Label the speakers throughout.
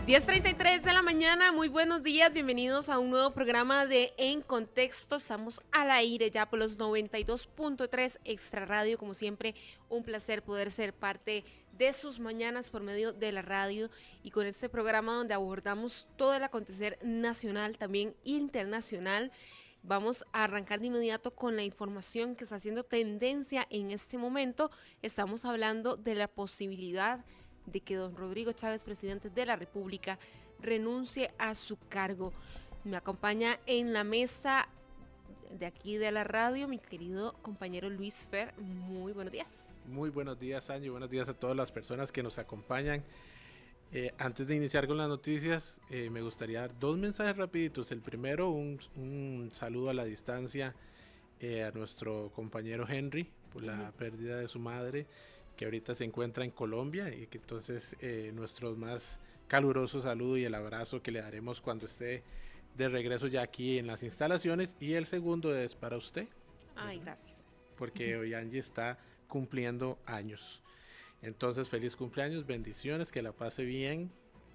Speaker 1: 10:33 de la mañana, muy buenos días, bienvenidos a un nuevo programa de En Contexto. Estamos al aire ya por los 92.3 Extra Radio, como siempre, un placer poder ser parte de sus mañanas por medio de la radio y con este programa donde abordamos todo el acontecer nacional, también internacional. Vamos a arrancar de inmediato con la información que está haciendo tendencia en este momento. Estamos hablando de la posibilidad de que don Rodrigo Chávez, presidente de la República, renuncie a su cargo. Me acompaña en la mesa de aquí de la radio mi querido compañero Luis Fer. Muy buenos días.
Speaker 2: Muy buenos días, Angie. Buenos días a todas las personas que nos acompañan. Antes de iniciar con las noticias, me gustaría dar dos mensajes rapiditos. El primero, un saludo a la distancia a nuestro compañero Henry por la pérdida de su madre, que ahorita se encuentra en Colombia, y que entonces nuestro más caluroso saludo y el abrazo que le daremos cuando esté de regreso ya aquí en las instalaciones. Y el segundo es para usted.
Speaker 1: Ay, gracias.
Speaker 2: Porque hoy Angie está cumpliendo años. Entonces, feliz cumpleaños, bendiciones, que la pase bien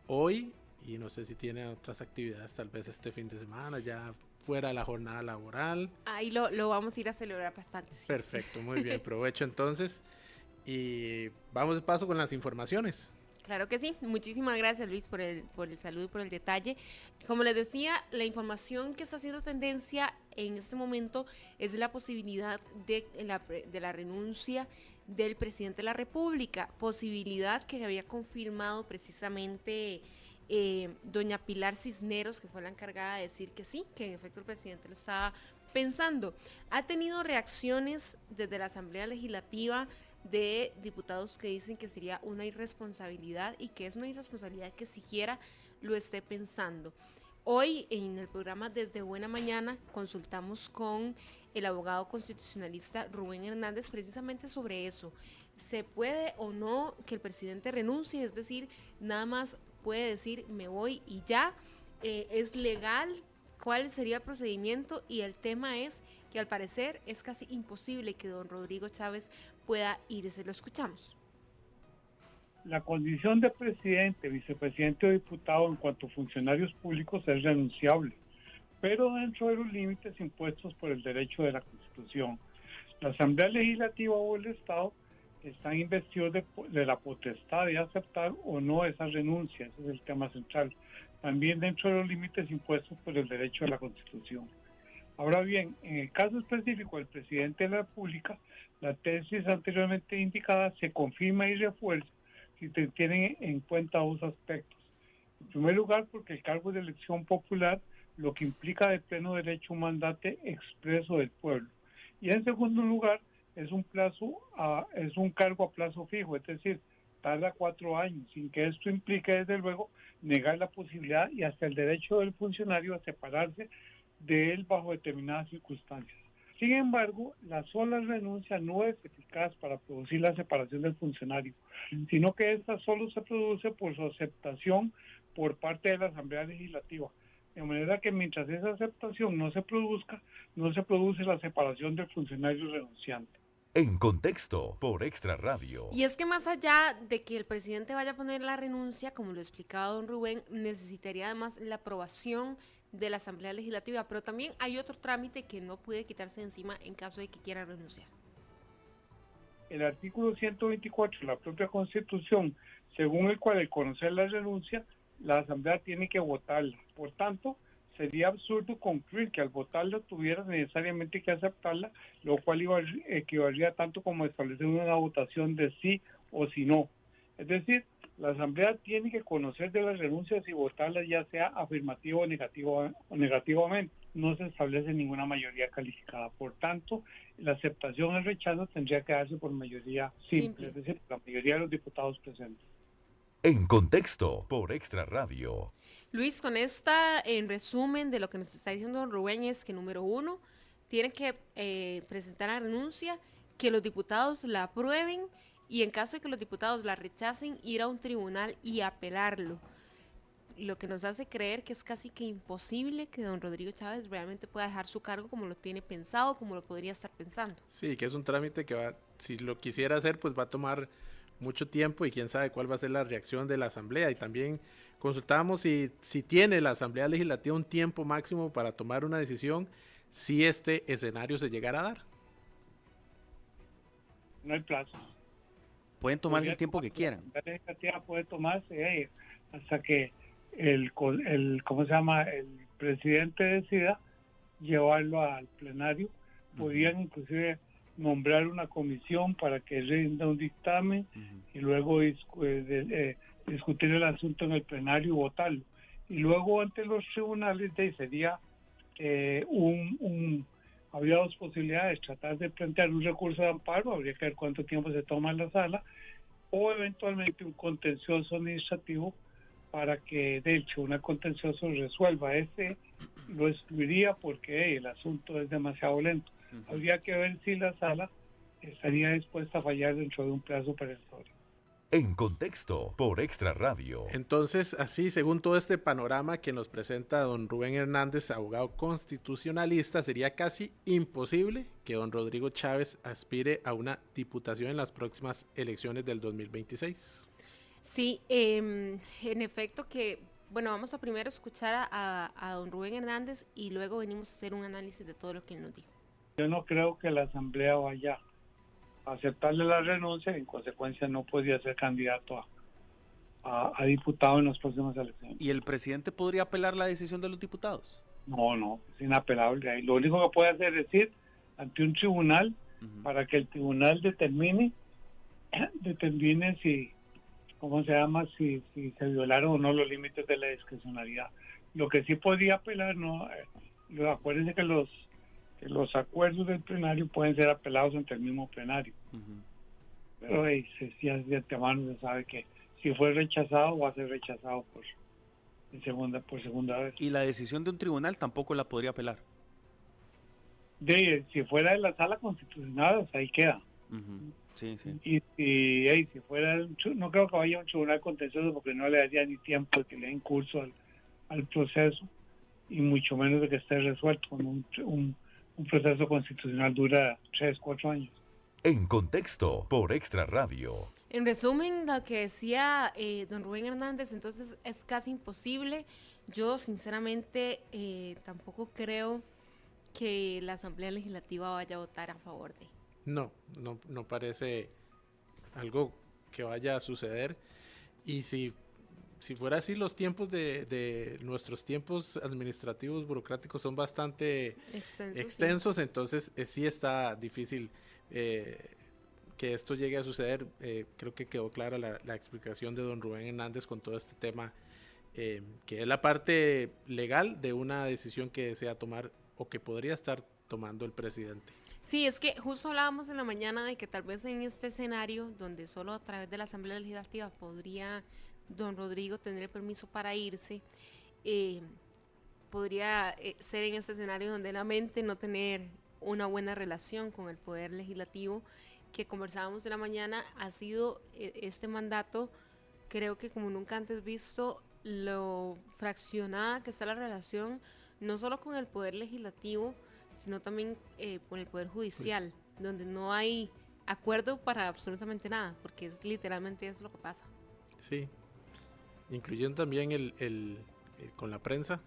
Speaker 2: hoy, y no sé si tiene otras actividades tal vez este fin de semana, ya fuera de la jornada laboral.
Speaker 1: Ahí lo vamos a ir a celebrar bastante. Sí.
Speaker 2: Perfecto, muy bien, provecho entonces. Y vamos de paso con las informaciones.
Speaker 1: Claro que sí, muchísimas gracias Luis por el saludo y por el detalle. Como les decía, la información que está haciendo tendencia en este momento es la posibilidad de la renuncia del presidente de la República, posibilidad que había confirmado precisamente doña Pilar Cisneros, que fue la encargada de decir que sí, que en efecto el presidente lo estaba pensando. Ha tenido reacciones desde la Asamblea Legislativa de diputados que dicen que sería una irresponsabilidad y que es una irresponsabilidad que siquiera lo esté pensando. Hoy en el programa Desde Buena Mañana consultamos con el abogado constitucionalista Rubén Hernández precisamente sobre eso. ¿Se puede o no que el presidente renuncie? Es decir, nada más puede decir me voy y ya. ¿Es legal? ¿Cuál sería el procedimiento? Y el tema es que al parecer es casi imposible que don Rodrigo Chávez pueda irse. Lo escuchamos.
Speaker 3: La condición de presidente, vicepresidente o diputado en cuanto a funcionarios públicos es renunciable, pero dentro de los límites impuestos por el derecho de la Constitución. La Asamblea Legislativa o el Estado están investidos de la potestad de aceptar o no esa renuncia. Ese es el tema central. También dentro de los límites impuestos por el derecho de la Constitución. Ahora bien, en el caso específico del presidente de la República, la tesis anteriormente indicada se confirma y refuerza si se tienen en cuenta dos aspectos. En primer lugar, porque el cargo de elección popular, lo que implica de pleno derecho un mandato expreso del pueblo. Y en segundo lugar, es un cargo a plazo fijo, es decir, tarda 4 años, sin que esto implique, desde luego, negar la posibilidad y hasta el derecho del funcionario a separarse de él bajo determinadas circunstancias. Sin embargo, la sola renuncia no es eficaz para producir la separación del funcionario, sino que esta solo se produce por su aceptación por parte de la Asamblea Legislativa. De manera que mientras esa aceptación no se produzca, no se produce la separación del funcionario renunciante.
Speaker 4: En Contexto, por Extra Radio.
Speaker 1: Y es que más allá de que el presidente vaya a poner la renuncia, como lo explicaba don Rubén, necesitaría además la aprobación de la Asamblea Legislativa, pero también hay otro trámite que no puede quitarse de encima en caso de que quiera renunciar.
Speaker 3: El artículo 124 de la propia Constitución, según el cual al conocer la renuncia, la Asamblea tiene que votarla. Por tanto, sería absurdo concluir que al votarla tuviera necesariamente que aceptarla, lo cual equivaldría tanto como establecer una votación de sí o si no. Es decir, la Asamblea tiene que conocer de las renuncias y votarlas, ya sea afirmativo o negativamente. No se establece ninguna mayoría calificada. Por tanto, la aceptación o el rechazo tendría que darse por mayoría simple, es decir, por la mayoría de los diputados presentes.
Speaker 4: En Contexto, por Extra Radio.
Speaker 1: Luis, con esta, en resumen de lo que nos está diciendo don Rubén, es que número 1, tiene que presentar la renuncia, que los diputados la aprueben y en caso de que los diputados la rechacen, ir a un tribunal y apelarlo. Lo que nos hace creer que es casi que imposible que don Rodrigo Chávez realmente pueda dejar su cargo como lo tiene pensado, como lo podría estar pensando.
Speaker 2: Sí, que es un trámite que si lo quisiera hacer, pues va a tomar mucho tiempo y quién sabe cuál va a ser la reacción de la Asamblea. Y también consultábamos si tiene la Asamblea Legislativa un tiempo máximo para tomar una decisión si este escenario se llegara a dar.
Speaker 3: No hay plazo.
Speaker 5: Pueden tomarse el tiempo que quieran.
Speaker 3: La legislativa puede tomarse hasta que el presidente decida llevarlo al plenario. Podrían inclusive nombrar una comisión para que rinda un dictamen y luego discutir el asunto en el plenario y votarlo. Y luego ante los tribunales sería habría dos posibilidades: tratar de plantear un recurso de amparo, habría que ver cuánto tiempo se toma en la sala, o eventualmente un contencioso administrativo para que de hecho un contencioso resuelva. Lo excluiría porque el asunto es demasiado lento. Habría que ver si la sala estaría dispuesta a fallar dentro de un plazo perentorio.
Speaker 4: En Contexto, por Extra Radio.
Speaker 2: Entonces, así, según todo este panorama que nos presenta don Rubén Hernández, abogado constitucionalista, sería casi imposible que don Rodrigo Chávez aspire a una diputación en las próximas elecciones del 2026.
Speaker 1: Sí, en efecto que, bueno, vamos a primero escuchar a don Rubén Hernández y luego venimos a hacer un análisis de todo lo que él nos dijo.
Speaker 3: Yo no creo que la Asamblea vaya a aceptarle la renuncia, en consecuencia no podría ser candidato a diputado en las próximas elecciones.
Speaker 5: ¿Y el presidente podría apelar la decisión de los diputados?
Speaker 3: No, es inapelable. Ahí lo único que puede hacer es ir ante un tribunal para que el tribunal determine si, si se violaron o no los límites de la discrecionalidad. Lo que sí podría apelar, acuérdense que los acuerdos del plenario pueden ser apelados ante el mismo plenario. Pero ya de antemano se sabe que si fue rechazado, va a ser rechazado por segunda vez.
Speaker 5: ¿Y la decisión de un tribunal tampoco la podría apelar?
Speaker 3: Si fuera de la sala constitucional, ahí queda.
Speaker 5: Sí.
Speaker 3: Y si fuera, no creo que vaya a un tribunal contencioso porque no le daría ni tiempo de que le den curso al proceso, y mucho menos de que esté resuelto. Con un proceso constitucional dura 3-4 años.
Speaker 4: En Contexto, por Extra Radio.
Speaker 1: En resumen, lo que decía don Rubén Hernández, entonces es casi imposible. Yo sinceramente tampoco creo que la Asamblea Legislativa vaya a votar a favor de.
Speaker 2: No parece algo que vaya a suceder. Y si fuera así, los tiempos de nuestros tiempos administrativos burocráticos son bastante extensos, sí. Entonces sí está difícil que esto llegue a suceder. Creo que quedó clara la explicación de don Rubén Hernández con todo este tema, que es la parte legal de una decisión que desea tomar o que podría estar tomando el presidente.
Speaker 1: Sí, es que justo hablábamos en la mañana de que tal vez en este escenario, donde solo a través de la Asamblea Legislativa podría don Rodrigo tener el permiso para irse, podría ser en este escenario donde la mente no tener una buena relación con el Poder Legislativo, que conversábamos en la mañana. Ha sido este mandato, creo que como nunca antes visto, lo fraccionada que está la relación, no solo con el Poder Legislativo, sino también con el Poder Judicial, donde no hay acuerdo para absolutamente nada, porque es literalmente eso lo que pasa.
Speaker 2: Sí, incluyendo también el con la prensa.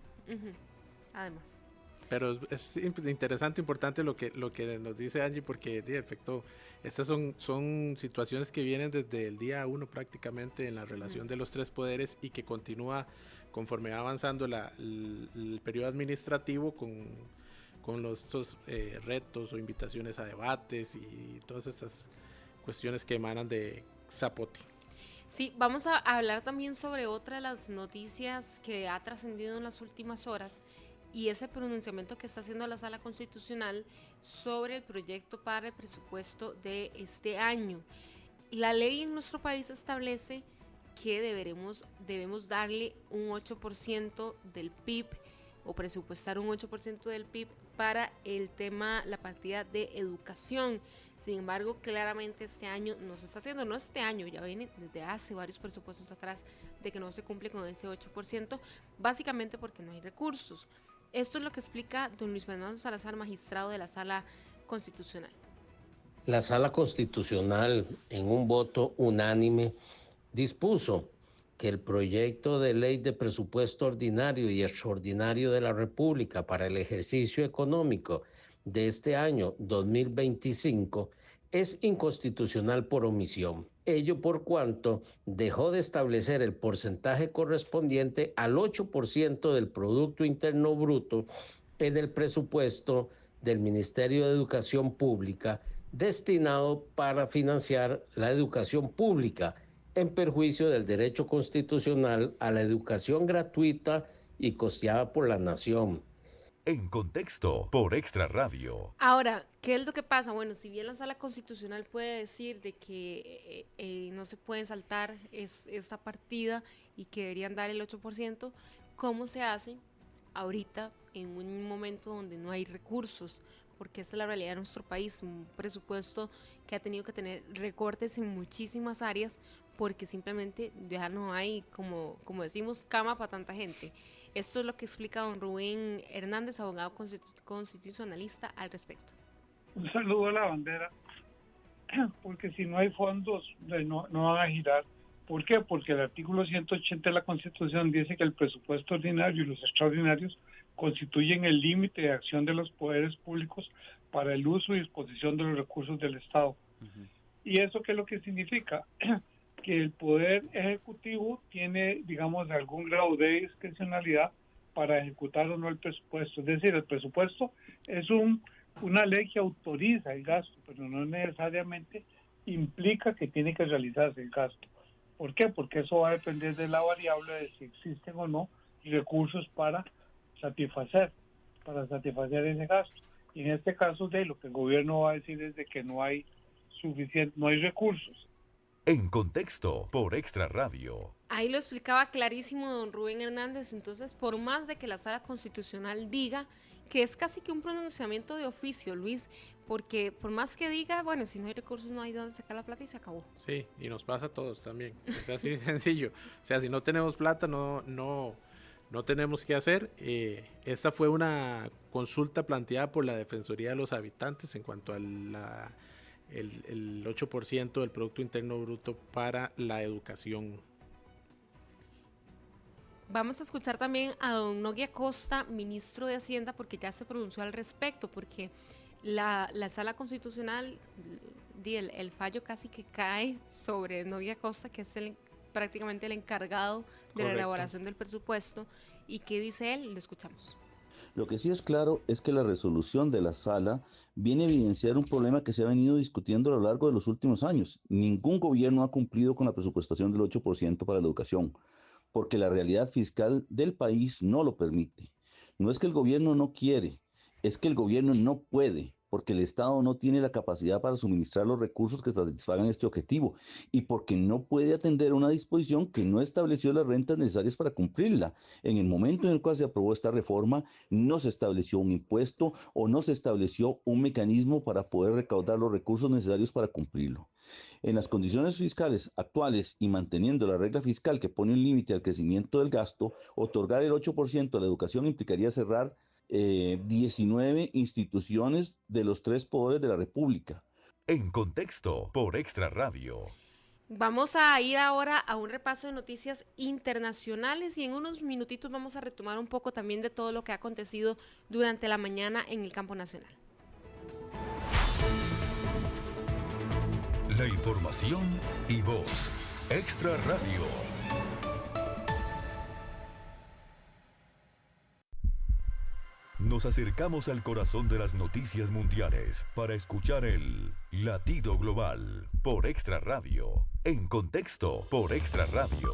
Speaker 1: Además.
Speaker 2: Pero es interesante, importante lo que nos dice Angie, porque de efecto estas son situaciones que vienen desde el día 1 prácticamente en la relación de los tres poderes, y que continúa conforme va avanzando el periodo administrativo con estos retos o invitaciones a debates y todas estas cuestiones que emanan de Zapote.
Speaker 1: Sí, vamos a hablar también sobre otra de las noticias que ha trascendido en las últimas horas, y ese pronunciamiento que está haciendo la Sala Constitucional sobre el proyecto para el presupuesto de este año. La ley en nuestro país establece que debemos darle un 8% del PIB, o presupuestar un 8% del PIB para el tema, la partida de educación. Sin embargo, claramente este año no se está haciendo, no este año, ya viene desde hace varios presupuestos atrás de que no se cumple con ese 8%, básicamente porque no hay recursos. Esto es lo que explica don Luis Fernando Salazar, magistrado de la Sala Constitucional.
Speaker 6: La Sala Constitucional, en un voto unánime, dispuso que el proyecto de ley de presupuesto ordinario y extraordinario de la República para el ejercicio económico de este año 2025 es inconstitucional por omisión. Ello por cuanto dejó de establecer el porcentaje correspondiente al 8% del Producto Interno Bruto en el presupuesto del Ministerio de Educación Pública destinado para financiar la educación pública, en perjuicio del derecho constitucional a la educación gratuita y costeada por la nación.
Speaker 4: En Contexto, por Extra Radio.
Speaker 1: Ahora, ¿qué es lo que pasa? Bueno, si bien la Sala Constitucional puede decir de que no se pueden saltar esta partida y que deberían dar el 8%, ¿cómo se hace ahorita en un momento donde no hay recursos? Porque esta es la realidad de nuestro país, un presupuesto que ha tenido que tener recortes en muchísimas áreas porque simplemente ya no hay, como decimos, cama para tanta gente. Esto es lo que explica don Rubén Hernández, abogado constitucionalista, al respecto.
Speaker 3: Un saludo a la bandera, porque si no hay fondos no van a girar. ¿Por qué? Porque el artículo 180 de la Constitución dice que el presupuesto ordinario y los extraordinarios constituyen el límite de acción de los poderes públicos para el uso y disposición de los recursos del Estado. ¿Y eso qué es lo que significa? Que el Poder Ejecutivo tiene, digamos, algún grado de discrecionalidad para ejecutar o no el presupuesto. Es decir, el presupuesto es una ley que autoriza el gasto, pero no necesariamente implica que tiene que realizarse el gasto. ¿Por qué? Porque eso va a depender de la variable de si existen o no recursos para satisfacer ese gasto. Y en este caso, lo que el gobierno va a decir es de que no hay recursos.
Speaker 4: En Contexto, por Extra Radio.
Speaker 1: Ahí lo explicaba clarísimo don Rubén Hernández. Entonces, por más de que la Sala Constitucional diga que es casi que un pronunciamiento de oficio, Luis, porque por más que diga, bueno, si no hay recursos no hay de dónde sacar la plata y se acabó.
Speaker 2: Sí, y nos pasa a todos también. Es así de sencillo. O sea, si no tenemos plata, no tenemos qué hacer. Esta fue una consulta planteada por la Defensoría de los Habitantes en cuanto a el 8% del Producto Interno Bruto para la educación.
Speaker 1: Vamos a escuchar también a don Nogui Acosta, ministro de Hacienda, porque ya se pronunció al respecto, porque la Sala Constitucional, el fallo casi que cae sobre Nogui Acosta, que es prácticamente el encargado de la elaboración del presupuesto. ¿Y qué dice él? Lo escuchamos.
Speaker 7: Lo que sí es claro es que la resolución de la sala viene a evidenciar un problema que se ha venido discutiendo a lo largo de los últimos años. Ningún gobierno ha cumplido con la presupuestación del 8% para la educación, porque la realidad fiscal del país no lo permite. No es que el gobierno no quiere, es que el gobierno no puede, porque el Estado no tiene la capacidad para suministrar los recursos que satisfagan este objetivo y porque no puede atender una disposición que no estableció las rentas necesarias para cumplirla. En el momento en el cual se aprobó esta reforma, no se estableció un impuesto o no se estableció un mecanismo para poder recaudar los recursos necesarios para cumplirlo. En las condiciones fiscales actuales y manteniendo la regla fiscal que pone un límite al crecimiento del gasto, otorgar el 8% a la educación implicaría cerrar 19 instituciones de los 3 poderes de la República.
Speaker 4: En Contexto, por Extra Radio.
Speaker 1: Vamos a ir ahora a un repaso de noticias internacionales y en unos minutitos vamos a retomar un poco también de todo lo que ha acontecido durante la mañana en el campo nacional.
Speaker 4: La información y voz. Extra Radio. Nos acercamos al corazón de las noticias mundiales para escuchar el latido global por Extra Radio. En Contexto por Extra Radio.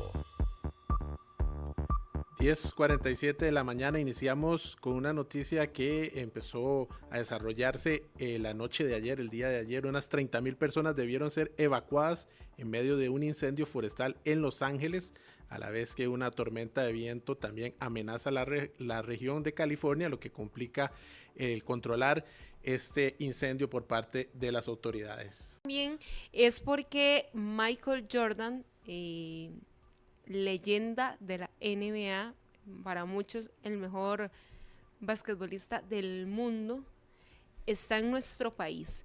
Speaker 2: 10:47 de la mañana iniciamos con una noticia que empezó a desarrollarse la noche de ayer, el día de ayer. Unas 30,000 personas debieron ser evacuadas en medio de un incendio forestal en Los Ángeles, a la vez que una tormenta de viento también amenaza la región de California, lo que complica el controlar este incendio por parte de las autoridades.
Speaker 1: También es porque Michael Jordan, leyenda de la NBA, para muchos el mejor basquetbolista del mundo, está en nuestro país.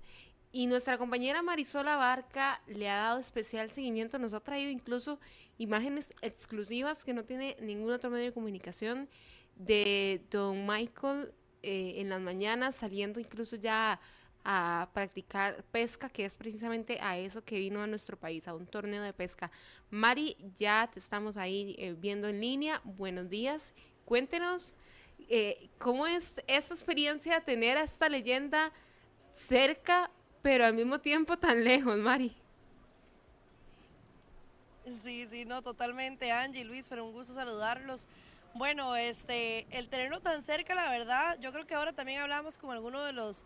Speaker 1: Y nuestra compañera Marisol Abarca le ha dado especial seguimiento, nos ha traído incluso imágenes exclusivas que no tiene ningún otro medio de comunicación de don Michael en las mañanas, saliendo incluso ya a practicar pesca, que es precisamente a eso que vino a nuestro país, a un torneo de pesca. Mari, ya te estamos ahí viendo en línea. Buenos días. Cuéntenos cómo es esta experiencia de tener a esta leyenda cerca, pero al mismo tiempo tan lejos, Mari.
Speaker 8: Sí, no, totalmente, Angie, Luis, pero un gusto saludarlos. Bueno, el tenerlo tan cerca, la verdad, yo creo que ahora también hablamos con alguno de los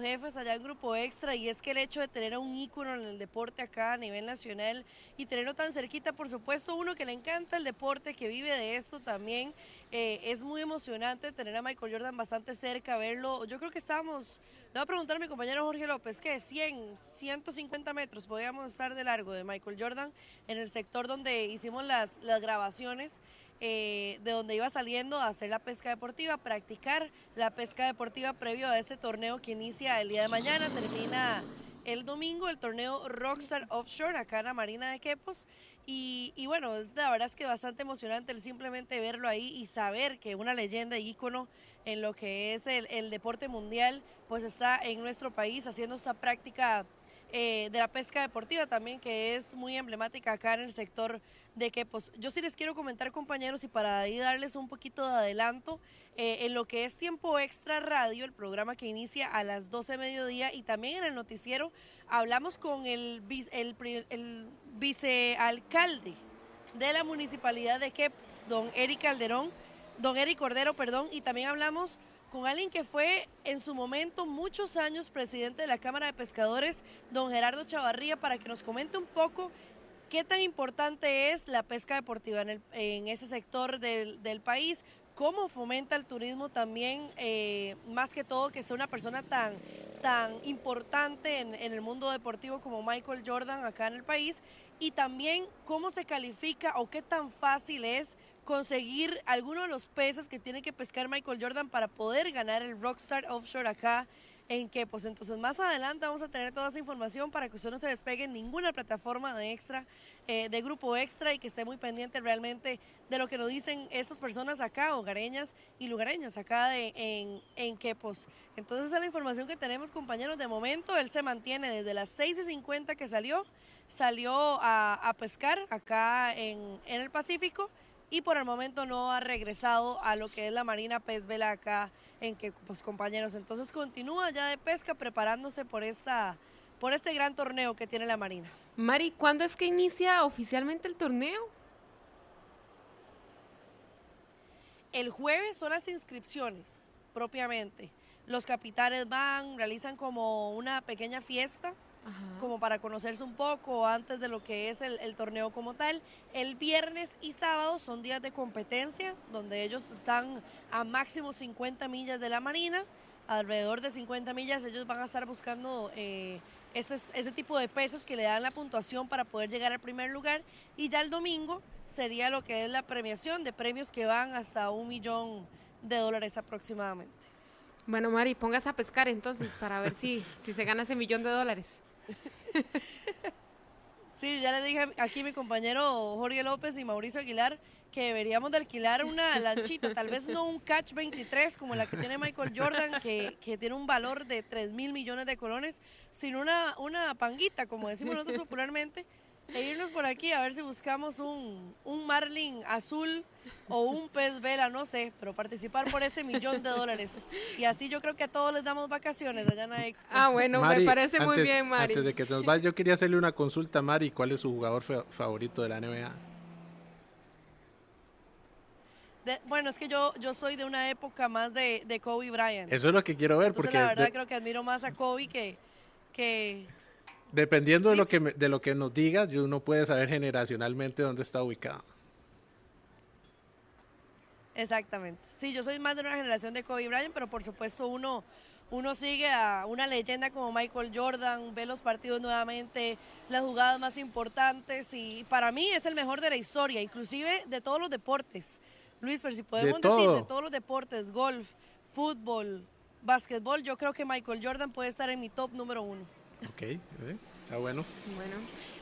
Speaker 8: jefes allá en Grupo Extra, y es que el hecho de tener a un ícono en el deporte acá a nivel nacional y tenerlo tan cerquita, por supuesto, uno que le encanta el deporte, que vive de esto también, es muy emocionante tener a Michael Jordan bastante cerca, verlo. Yo creo que estábamos, le voy a preguntar a mi compañero Jorge López, ¿qué? 150 metros podíamos estar de largo de Michael Jordan en el sector donde hicimos las grabaciones. De donde iba saliendo a hacer la pesca deportiva, practicar la pesca deportiva previo a este torneo que inicia el día de mañana, termina el domingo, el torneo Rockstar Offshore acá en la Marina de Quepos. Y bueno, la verdad es que bastante emocionante el simplemente verlo ahí y saber que una leyenda y ícono en lo que es el deporte mundial, pues está en nuestro país haciendo esta práctica de la pesca deportiva también, que es muy emblemática acá en el sector de Quepos. Yo sí les quiero comentar, compañeros, y para ahí darles un poquito de adelanto, en lo que es Tiempo Extra Radio, el programa que inicia a las 12 de mediodía, y también en el noticiero, hablamos con el vicealcalde de la Municipalidad de Quepos, don Eric Cordero, y también hablamos con alguien que fue en su momento muchos años presidente de la Cámara de Pescadores, don Gerardo Chavarría, para que nos comente un poco qué tan importante es la pesca deportiva en ese sector del país, cómo fomenta el turismo también, más que todo que sea una persona tan importante en el mundo deportivo como Michael Jordan acá en el país, y también cómo se califica o qué tan fácil es conseguir alguno de los peces que tiene que pescar Michael Jordan para poder ganar el Rockstar Offshore acá en Quepos. Entonces más adelante vamos a tener toda esa información para que usted no se despegue en ninguna plataforma de Grupo Extra, y que esté muy pendiente realmente de lo que nos dicen estas personas acá, hogareñas y lugareñas acá en Quepos. Entonces esa es la información que tenemos, compañeros. De momento él se mantiene desde las 6:50 que salió a pescar acá en el Pacífico, y por el momento no ha regresado a lo que es la Marina Pez Vela acá en Quepos, compañeros. Entonces continúa ya de pesca, preparándose por este gran torneo que tiene la Marina.
Speaker 1: Mari, ¿cuándo es que inicia oficialmente el torneo?
Speaker 8: El jueves son las inscripciones, propiamente. Los capitanes realizan como una pequeña fiesta, como para conocerse un poco antes de lo que es el torneo como tal. El viernes y sábado son días de competencia, donde ellos están a máximo 50 millas de la Marina. Alrededor de 50 millas ellos van a estar buscando ese tipo de peces que le dan la puntuación para poder llegar al primer lugar. Y ya el domingo sería lo que es la premiación de premios que van hasta $1 millón aproximadamente.
Speaker 1: Bueno, Mari, póngase a pescar entonces para ver si se gana ese $1 millón.
Speaker 8: Sí, ya le dije aquí a mi compañero Jorge López y Mauricio Aguilar que deberíamos de alquilar una lanchita, tal vez no un Catch 23 como la que tiene Michael Jordan, que tiene un valor de 3.000 millones de colones, sino una panguita, como decimos nosotros popularmente, e irnos por aquí a ver si buscamos un marlin azul o un pez vela, no sé, pero participar por ese $1 millón. Y así yo creo que a todos les damos vacaciones allá en la Extra.
Speaker 1: Ah, bueno,
Speaker 2: Mari,
Speaker 1: me parece muy bien, Mari.
Speaker 2: Antes de que nos vaya, yo quería hacerle una consulta, Mari. ¿Cuál es su jugador favorito de la NBA?
Speaker 8: Bueno, es que yo soy de una época más de Kobe Bryant.
Speaker 2: Eso es lo que quiero ver.
Speaker 8: Entonces,
Speaker 2: porque
Speaker 8: la verdad creo que admiro más a Kobe que
Speaker 2: dependiendo de lo que nos digas, uno puede saber generacionalmente dónde está ubicado.
Speaker 8: Exactamente. Sí, yo soy más de una generación de Kobe Bryant, pero por supuesto uno sigue a una leyenda como Michael Jordan, ve los partidos nuevamente, las jugadas más importantes, y para mí es el mejor de la historia, inclusive de todos los deportes. Luis, si podemos decir de todos los deportes, golf, fútbol, básquetbol, yo creo que Michael Jordan puede estar en mi top número 1.
Speaker 2: Ok, está bueno.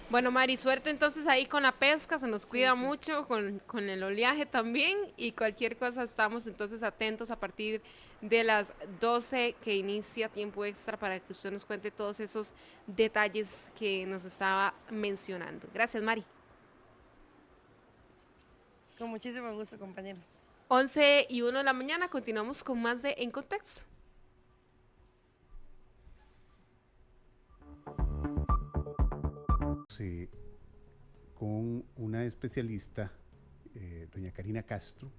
Speaker 1: Bueno, Mari, suerte entonces ahí con la pesca, se nos cuida mucho, con el oleaje también, y cualquier cosa estamos entonces atentos a partir de las 12 que inicia Tiempo Extra para que usted nos cuente todos esos detalles que nos estaba mencionando. Gracias, Mari.
Speaker 8: Con muchísimo gusto, compañeros.
Speaker 1: 11:01 de la mañana, continuamos con más de En Contexto.
Speaker 9: Con una especialista, doña Karina Castro.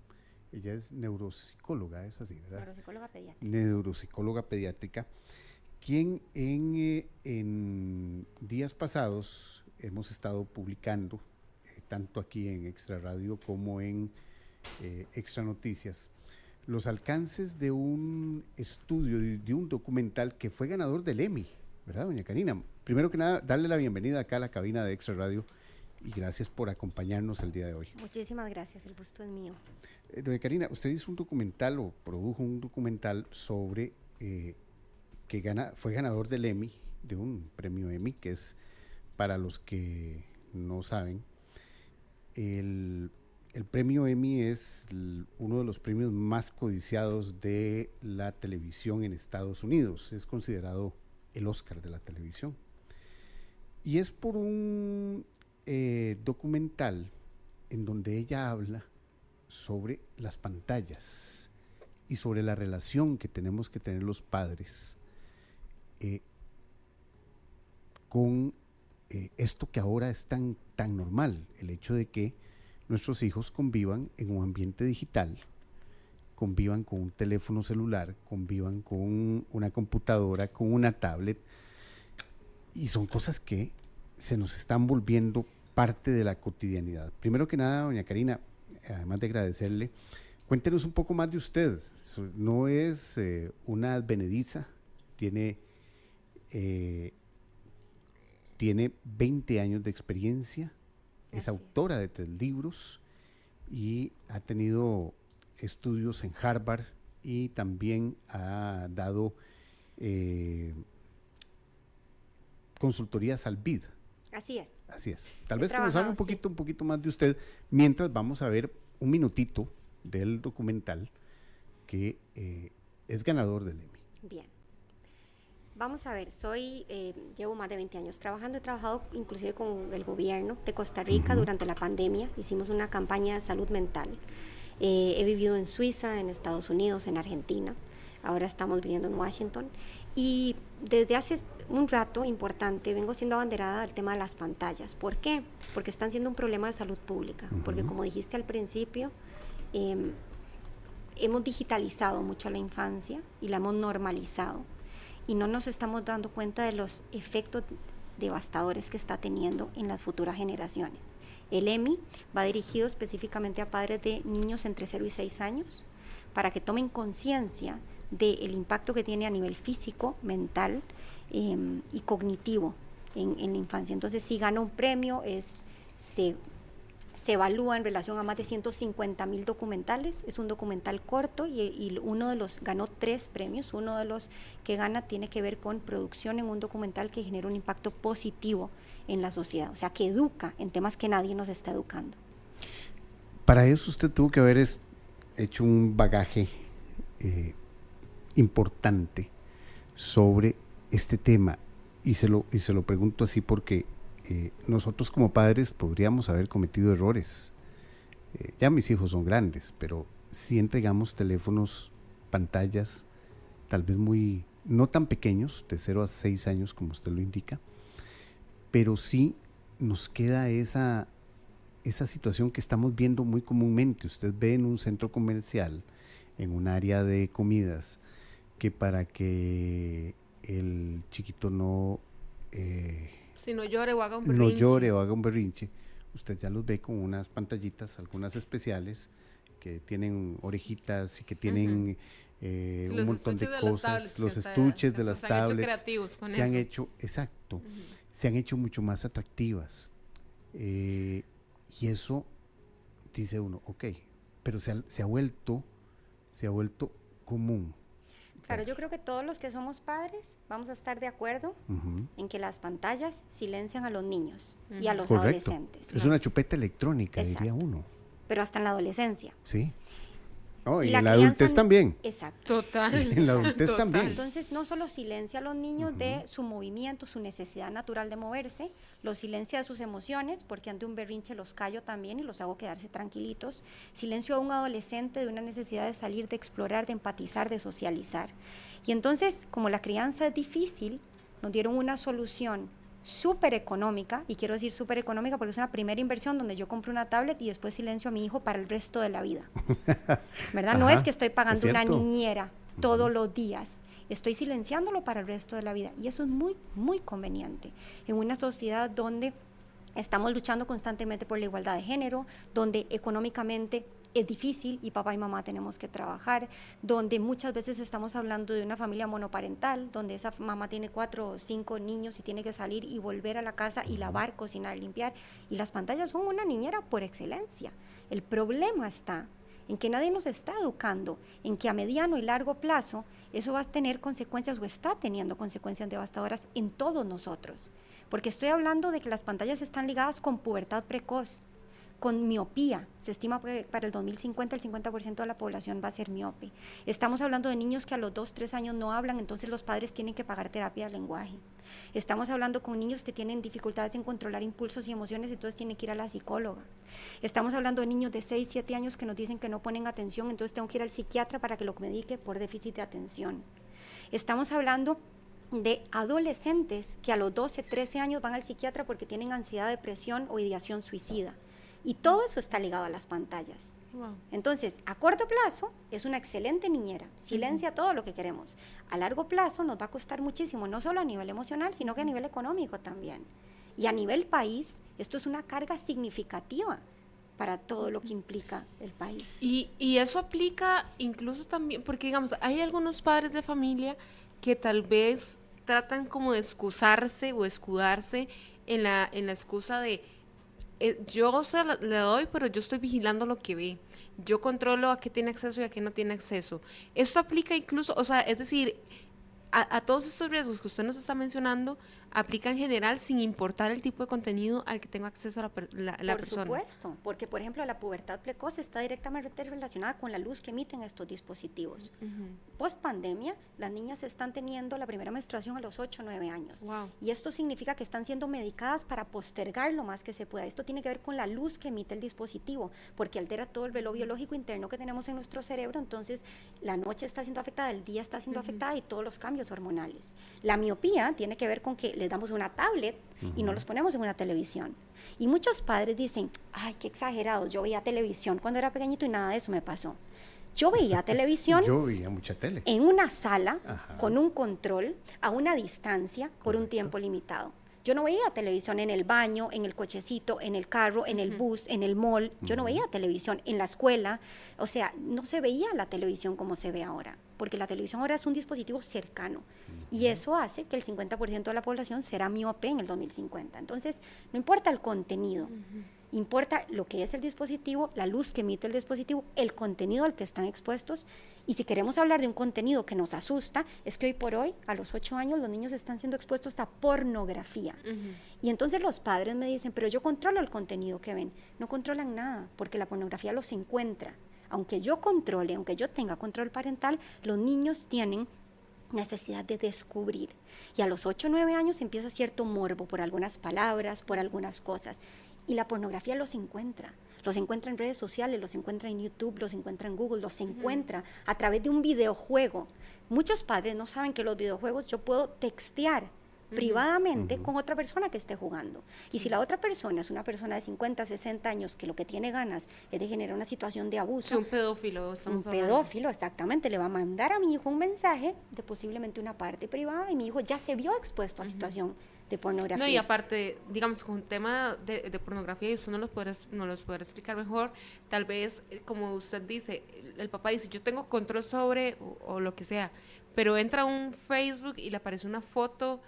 Speaker 9: Ella es neuropsicóloga, es así, ¿verdad?
Speaker 10: Neuropsicóloga pediátrica.
Speaker 9: Neuropsicóloga pediátrica, quien en días pasados hemos estado publicando, tanto aquí en Extra Radio como en Extra Noticias, los alcances de un estudio, de un documental que fue ganador del Emmy, ¿verdad, doña Karina? Primero que nada, darle la bienvenida acá a la cabina de Extra Radio y gracias por acompañarnos el día de hoy.
Speaker 10: Muchísimas gracias, el gusto es mío.
Speaker 9: Doña Karina, usted hizo un documental o produjo un documental sobre fue ganador del Emmy, de un premio Emmy, que es, para los que no saben, el premio Emmy es uno de los premios más codiciados de la televisión en Estados Unidos. Es considerado el Oscar de la televisión. Y es por un documental en donde ella habla sobre las pantallas y sobre la relación que tenemos que tener los padres con esto que ahora es tan normal, el hecho de que nuestros hijos convivan en un ambiente digital, convivan con un teléfono celular, convivan con una computadora, con una tablet, y son cosas que se nos están volviendo parte de la cotidianidad. Primero que nada, doña Karina, además de agradecerle, cuéntenos un poco más de usted. No es una advenediza, tiene 20 años de experiencia, es autora de 3 libros y ha tenido estudios en Harvard y también ha dado consultorías al BID.
Speaker 10: Así es.
Speaker 9: Así es. Tal vez que nos hable un poquito más de usted, mientras vamos a ver un minutito del documental que es ganador del Emmy.
Speaker 10: Bien. Vamos a ver, llevo más de 20 años trabajando, he trabajado inclusive con el gobierno de Costa Rica durante la pandemia, hicimos una campaña de salud mental, he vivido en Suiza, en Estados Unidos, en Argentina, ahora estamos viviendo en Washington y desde hace un rato importante vengo siendo abanderada del tema de las pantallas. ¿Por qué? Porque están siendo un problema de salud pública, porque como dijiste al principio, hemos digitalizado mucho la infancia y la hemos normalizado y no nos estamos dando cuenta de los efectos devastadores que está teniendo en las futuras generaciones. El Emmy va dirigido específicamente a padres de niños entre 0 y 6 años para que tomen conciencia del impacto que tiene a nivel físico, mental y cognitivo en la infancia. Entonces, si gana un premio, se evalúa en relación a más de 150,000 documentales. Es un documental corto y uno de los ganó 3 premios. Uno de los que gana tiene que ver con producción en un documental que genera un impacto positivo en la sociedad, o sea, que educa en temas que nadie nos está educando.
Speaker 9: Para eso usted tuvo que haber hecho un bagaje importante sobre este tema y se lo pregunto así porque nosotros como padres podríamos haber cometido errores. Ya mis hijos son grandes, pero sí entregamos teléfonos, pantallas, tal vez no tan pequeños, de 0 a 6 años como usted lo indica, pero sí nos queda esa situación que estamos viendo muy comúnmente. Usted ve en un centro comercial, en un área de comidas, que para que el chiquito no
Speaker 1: llore o haga un berrinche.
Speaker 9: Usted ya los ve con unas pantallitas, algunas especiales, que tienen orejitas y que tienen un montón de cosas, los estuches de las tablets. Se han hecho
Speaker 1: creativos con
Speaker 9: eso. Se han hecho mucho más atractivas. Y eso, dice uno, ok, pero se ha vuelto común.
Speaker 10: Claro, yo creo que todos los que somos padres vamos a estar de acuerdo en que las pantallas silencian a los niños y a los adolescentes.
Speaker 9: Es una chupeta electrónica,
Speaker 10: Exacto.
Speaker 9: diría uno.
Speaker 10: Pero hasta en la adolescencia.
Speaker 9: Sí. Oh, y
Speaker 10: la
Speaker 9: en la adultez también.
Speaker 10: Exacto.
Speaker 1: Total.
Speaker 9: En la adultez también.
Speaker 10: Entonces, no solo silencia a los niños de su movimiento, su necesidad natural de moverse, los silencia de sus emociones, porque ante un berrinche los callo también y los hago quedarse tranquilitos. Silencio a un adolescente de una necesidad de salir, de explorar, de empatizar, de socializar. Y entonces, como la crianza es difícil, nos dieron una solución súper económica, y quiero decir súper económica porque es una primera inversión donde yo compro una tablet y después silencio a mi hijo para el resto de la vida. ¿Verdad? No es que estoy pagando una niñera todos los días, estoy silenciándolo para el resto de la vida, y eso es muy, muy conveniente en una sociedad donde estamos luchando constantemente por la igualdad de género, donde económicamente es difícil y papá y mamá tenemos que trabajar, donde muchas veces estamos hablando de una familia monoparental, donde esa mamá tiene 4 o 5 niños y tiene que salir y volver a la casa y lavar, cocinar, limpiar, y las pantallas son una niñera por excelencia. El problema está en que nadie nos está educando, en que a mediano y largo plazo eso va a tener consecuencias o está teniendo consecuencias devastadoras en todos nosotros, porque estoy hablando de que las pantallas están ligadas con pubertad precoz, con miopía. Se estima que para el 2050 el 50% de la población va a ser miope. Estamos hablando de niños que a los 2, 3 años no hablan, entonces los padres tienen que pagar terapia de lenguaje. Estamos hablando con niños que tienen dificultades en controlar impulsos y emociones, entonces tienen que ir a la psicóloga. Estamos hablando de niños de 6, 7 años que nos dicen que no ponen atención, entonces tengo que ir al psiquiatra para que lo medique por déficit de atención. Estamos hablando de adolescentes que a los 12, 13 años van al psiquiatra porque tienen ansiedad, depresión o ideación suicida. Y todo eso está ligado a las pantallas.
Speaker 1: Wow.
Speaker 10: Entonces, a corto plazo es una excelente niñera, silencia todo lo que queremos. A largo plazo nos va a costar muchísimo, no solo a nivel emocional, sino que a nivel económico también. Y a nivel país, esto es una carga significativa para todo lo que implica el país.
Speaker 1: Y eso aplica incluso también, porque digamos, hay algunos padres de familia que tal vez tratan como de excusarse o escudarse en la excusa de yo le doy, pero yo estoy vigilando lo que ve. Yo controlo a qué tiene acceso y a qué no tiene acceso. Esto aplica incluso, o sea, es decir, a todos estos riesgos que usted nos está mencionando, aplica en general sin importar el tipo de contenido al que tenga acceso la persona.
Speaker 10: Por supuesto, porque por ejemplo la pubertad precoz está directamente relacionada con la luz que emiten estos dispositivos. Post pandemia, las niñas están teniendo la primera menstruación a los 8 o 9 años.
Speaker 1: Wow.
Speaker 10: Y esto significa que están siendo medicadas para postergar lo más que se pueda. Esto tiene que ver con la luz que emite el dispositivo, porque altera todo el reloj biológico interno que tenemos en nuestro cerebro, entonces la noche está siendo afectada, el día está siendo afectada y todos los cambios hormonales. La miopía tiene que ver con que les damos una tablet y no los ponemos en una televisión. Y muchos padres dicen, ay, qué exagerados, yo veía televisión cuando era pequeñito y nada de eso me pasó. Yo veía televisión
Speaker 9: Yo veía mucha tele.
Speaker 10: en una sala con un control a una distancia por un tiempo limitado. Yo no veía televisión en el baño, en el cochecito, en el carro, en el bus, en el mall. Yo no veía televisión en la escuela. O sea, no se veía la televisión como se ve ahora, porque la televisión ahora es un dispositivo cercano. Y eso hace que el 50% de la población será miope en el 2050. Entonces, no importa el contenido, importa lo que es el dispositivo, la luz que emite el dispositivo, el contenido al que están expuestos. Y si queremos hablar de un contenido que nos asusta, es que hoy por hoy, a los 8 años, los niños están siendo expuestos a pornografía. Y entonces los padres me dicen, pero yo controlo el contenido que ven. No controlan nada, porque la pornografía los encuentra. Aunque yo controle, aunque yo tenga control parental, los niños tienen necesidad de descubrir. Y a los 8 o 9 años empieza cierto morbo por algunas palabras, por algunas cosas. Y la pornografía los encuentra en redes sociales, los encuentra en YouTube, los encuentra en Google, los encuentra a través de un videojuego. Muchos padres no saben que los videojuegos yo puedo textear privadamente con otra persona que esté jugando. Y si la otra persona es una persona de 50, 60 años que lo que tiene ganas es de generar una situación de abuso.
Speaker 1: Sí, un pedófilo.
Speaker 10: Un pedófilo, exactamente, le va a mandar a mi hijo un mensaje de posiblemente una parte privada y mi hijo ya se vio expuesto a situación de pornografía.
Speaker 1: No, y aparte, digamos, con un tema de pornografía, y usted nos los podrá explicar mejor, tal vez, como usted dice, el papá dice, yo tengo control sobre, o lo que sea, pero entra a un Facebook y le aparece una foto,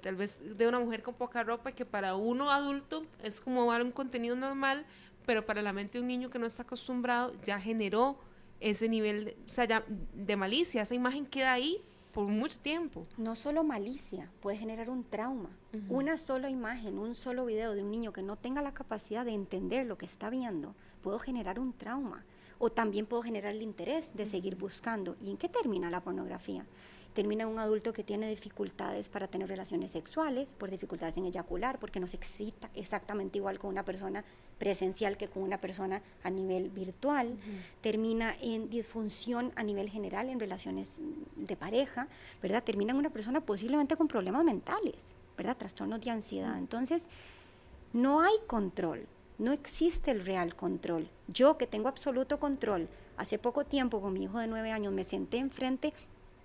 Speaker 1: tal vez de una mujer con poca ropa, que para uno adulto es como un contenido normal, pero para la mente de un niño que no está acostumbrado, ya generó ese nivel o sea, ya de malicia. Esa imagen queda ahí por mucho tiempo.
Speaker 10: No solo malicia, puede generar un trauma. Una sola imagen, un solo video de un niño que no tenga la capacidad de entender lo que está viendo, puede generar un trauma. O también puedo generar el interés de seguir buscando. ¿Y en qué termina la pornografía? Termina un adulto que tiene dificultades para tener relaciones sexuales, por dificultades en eyacular, porque no se excita exactamente igual con una persona presencial que con una persona a nivel virtual. Termina en disfunción a nivel general en relaciones de pareja, ¿verdad? Termina en una persona posiblemente con problemas mentales, ¿verdad? Trastornos de ansiedad. Entonces, no hay control. No existe el real control. Yo, que tengo absoluto control, hace poco tiempo con mi hijo de 9 años me senté enfrente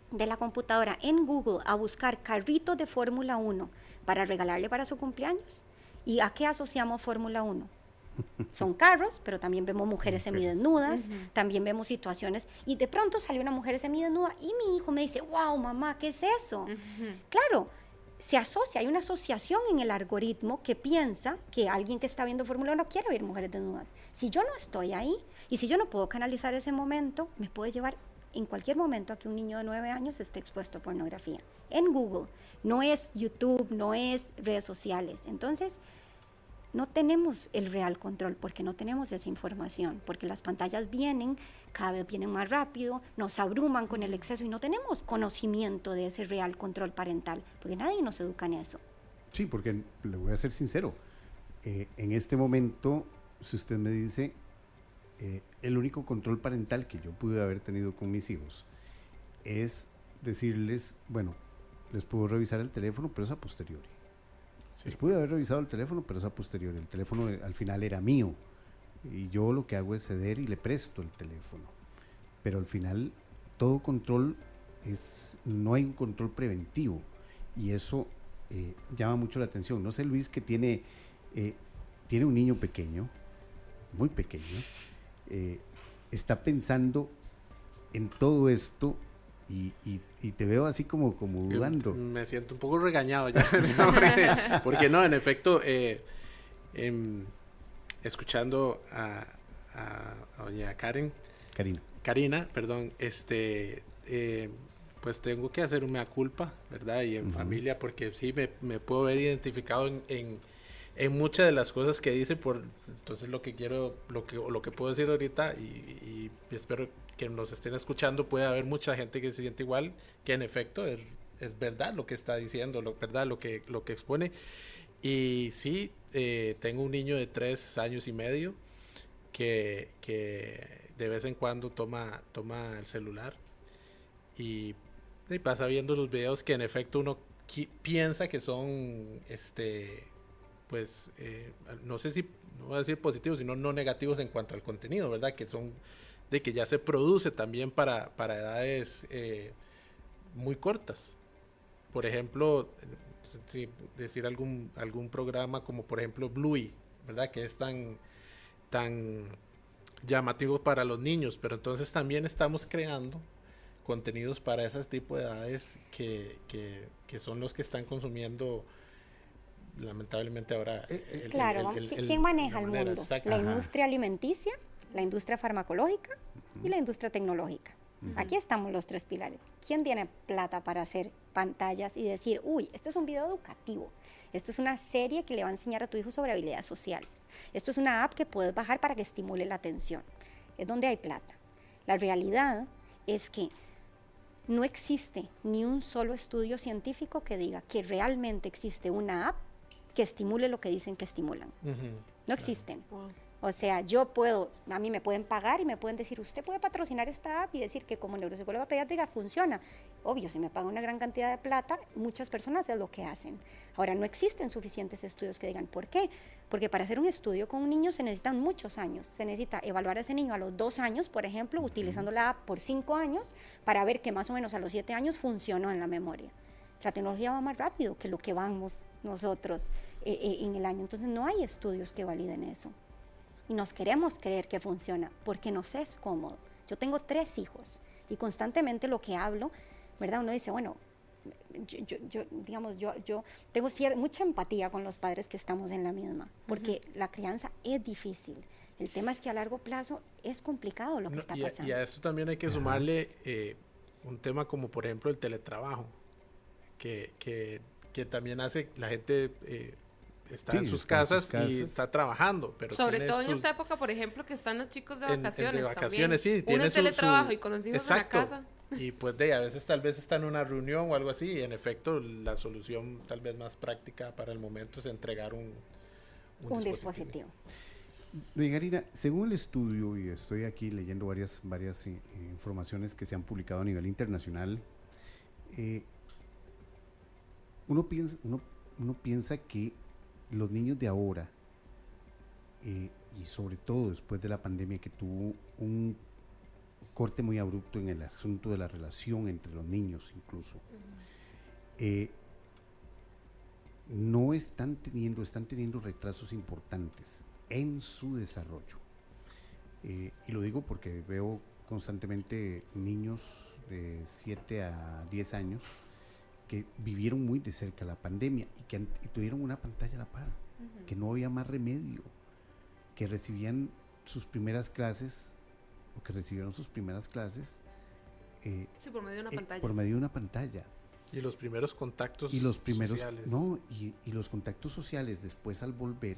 Speaker 10: de la computadora en Google a buscar carritos de Fórmula 1 para regalarle para su cumpleaños. ¿Y a qué asociamos Fórmula 1? Son carros, pero también vemos mujeres semidesnudas, también vemos situaciones, y de pronto salió una mujer semidesnuda y mi hijo me dice, wow, mamá, ¿qué es eso? Claro, se asocia, hay una asociación en el algoritmo que piensa que alguien que está viendo Fórmula 1 quiere ver mujeres desnudas. Si yo no estoy ahí y si yo no puedo canalizar ese momento, me puede llevar en cualquier momento a que un niño de 9 años esté expuesto a pornografía. En Google, no es YouTube, no es redes sociales. Entonces, no tenemos el real control porque no tenemos esa información, porque las pantallas vienen, cada vez vienen más rápido, nos abruman con el exceso y no tenemos conocimiento de ese real control parental, porque nadie nos educa en eso.
Speaker 9: Sí, porque le voy a ser sincero, en este momento, si usted me dice, el único control parental que yo pude haber tenido con mis hijos es decirles, bueno, les puedo revisar el teléfono, pero es a posteriori. Sí. Les pude haber revisado el teléfono, pero es a posteriori. El teléfono al final era mío y yo lo que hago es ceder y le presto el teléfono. Pero al final todo control no hay un control preventivo y eso llama mucho la atención. No sé, Luis, que tiene un niño pequeño, muy pequeño, está pensando en todo esto y te veo así como dudando.
Speaker 2: Me siento un poco regañado ya, porque no, en efecto, escuchando a doña Karina, perdón, pues tengo que hacer un mea culpa, ¿verdad? Y en familia, porque sí me puedo ver identificado en muchas de las cosas que dice, entonces lo que puedo decir ahorita y espero que nos estén escuchando, puede haber mucha gente que se siente igual, que en efecto es verdad lo que está diciendo, verdad lo que expone. Y sí, tengo un niño de 3 años y medio que de vez en cuando toma el celular y pasa viendo los videos que en efecto uno piensa que son pues no sé si no voy a decir positivos, sino no negativos en cuanto al contenido, ¿verdad? Que son de que ya se produce también para edades muy cortas. Por ejemplo, decir algún programa como por ejemplo Bluey, ¿verdad? Que es tan llamativo para los niños, pero entonces también estamos creando contenidos para ese tipo de edades que son los que están consumiendo lamentablemente ahora.
Speaker 10: Claro, ¿quién maneja el mundo? Exacta. La industria alimenticia, la industria farmacológica y la industria tecnológica. Aquí estamos los 3 pilares. ¿Quién tiene plata para hacer pantallas y decir, uy, este es un video educativo, esto es una serie que le va a enseñar a tu hijo sobre habilidades sociales, esto es una app que puedes bajar para que estimule la atención? Es donde hay plata. La realidad es que no existe ni un solo estudio científico que diga que realmente existe una app que estimule lo que dicen que estimulan. No existen. Wow. O sea, a mí me pueden pagar y me pueden decir, usted puede patrocinar esta app y decir que como neuropsicóloga pediátrica funciona. Obvio, si me pagan una gran cantidad de plata, muchas personas es lo que hacen. Ahora, no existen suficientes estudios que digan, ¿por qué? Porque para hacer un estudio con un niño se necesitan muchos años. Se necesita evaluar a ese niño a los 2 años, por ejemplo, utilizando la app por 5 años, para ver que más o menos a los 7 años funcionó en la memoria. La tecnología va más rápido que lo que vamos nosotros en el año. Entonces, no hay estudios que validen eso. Y nos queremos creer que funciona porque nos es cómodo. Yo tengo 3 hijos y constantemente lo que hablo, ¿verdad? Uno dice, bueno, digamos, yo tengo mucha empatía con los padres que estamos en la misma, porque la crianza es difícil. El tema es que a largo plazo es complicado lo que está pasando.
Speaker 2: Y a eso también hay que sumarle un tema como, por ejemplo, el teletrabajo, que también hace la gente... está en sus casas y está trabajando. Pero
Speaker 1: sobre todo en esta época, por ejemplo, que están los chicos de vacaciones.
Speaker 2: De vacaciones,
Speaker 1: también.
Speaker 2: sí. Tiene
Speaker 1: uno teletrabajo y con los hijos en la casa.
Speaker 2: Y pues a veces tal vez está en una reunión o algo así, y en efecto la solución tal vez más práctica para el momento es entregar un dispositivo.
Speaker 9: Doña Karina, según el estudio, y estoy aquí leyendo varias informaciones que se han publicado a nivel internacional, uno piensa que los niños de ahora, y sobre todo después de la pandemia, que tuvo un corte muy abrupto en el asunto de la relación entre los niños incluso, están teniendo retrasos importantes en su desarrollo. Y lo digo porque veo constantemente niños de 7 a 10 años que vivieron muy de cerca la pandemia y tuvieron una pantalla a la par, que no había más remedio, que recibían sus primeras clases, o que recibieron sus primeras clases
Speaker 1: por medio de una pantalla.
Speaker 9: Por medio de una pantalla.
Speaker 2: Y los primeros contactos
Speaker 9: sociales. Y los contactos sociales después al volver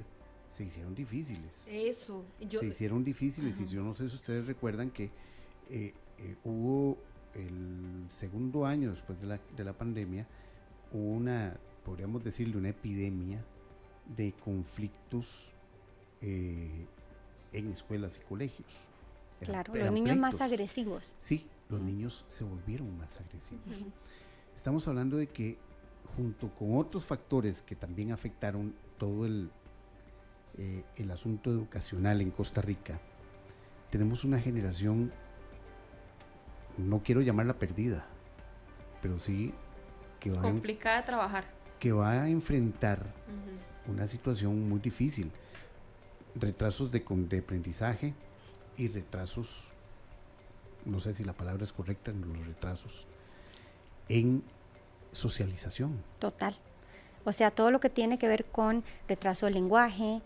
Speaker 9: se hicieron difíciles.
Speaker 1: Eso.
Speaker 9: Se hicieron difíciles. Y yo no sé si ustedes recuerdan que hubo el segundo año después de la pandemia, podríamos decirle, una epidemia de conflictos en escuelas y colegios.
Speaker 10: Claro, los niños más agresivos.
Speaker 9: Sí, los niños se volvieron más agresivos. Estamos hablando de que junto con otros factores que también afectaron todo el asunto educacional en Costa Rica, tenemos una generación, no quiero llamarla perdida, pero sí que
Speaker 1: complicada de trabajar,
Speaker 9: que va a enfrentar una situación muy difícil, retrasos de aprendizaje y retrasos, no sé si la palabra es correcta, los retrasos en socialización.
Speaker 10: Total. O sea, todo lo que tiene que ver con retraso del lenguaje,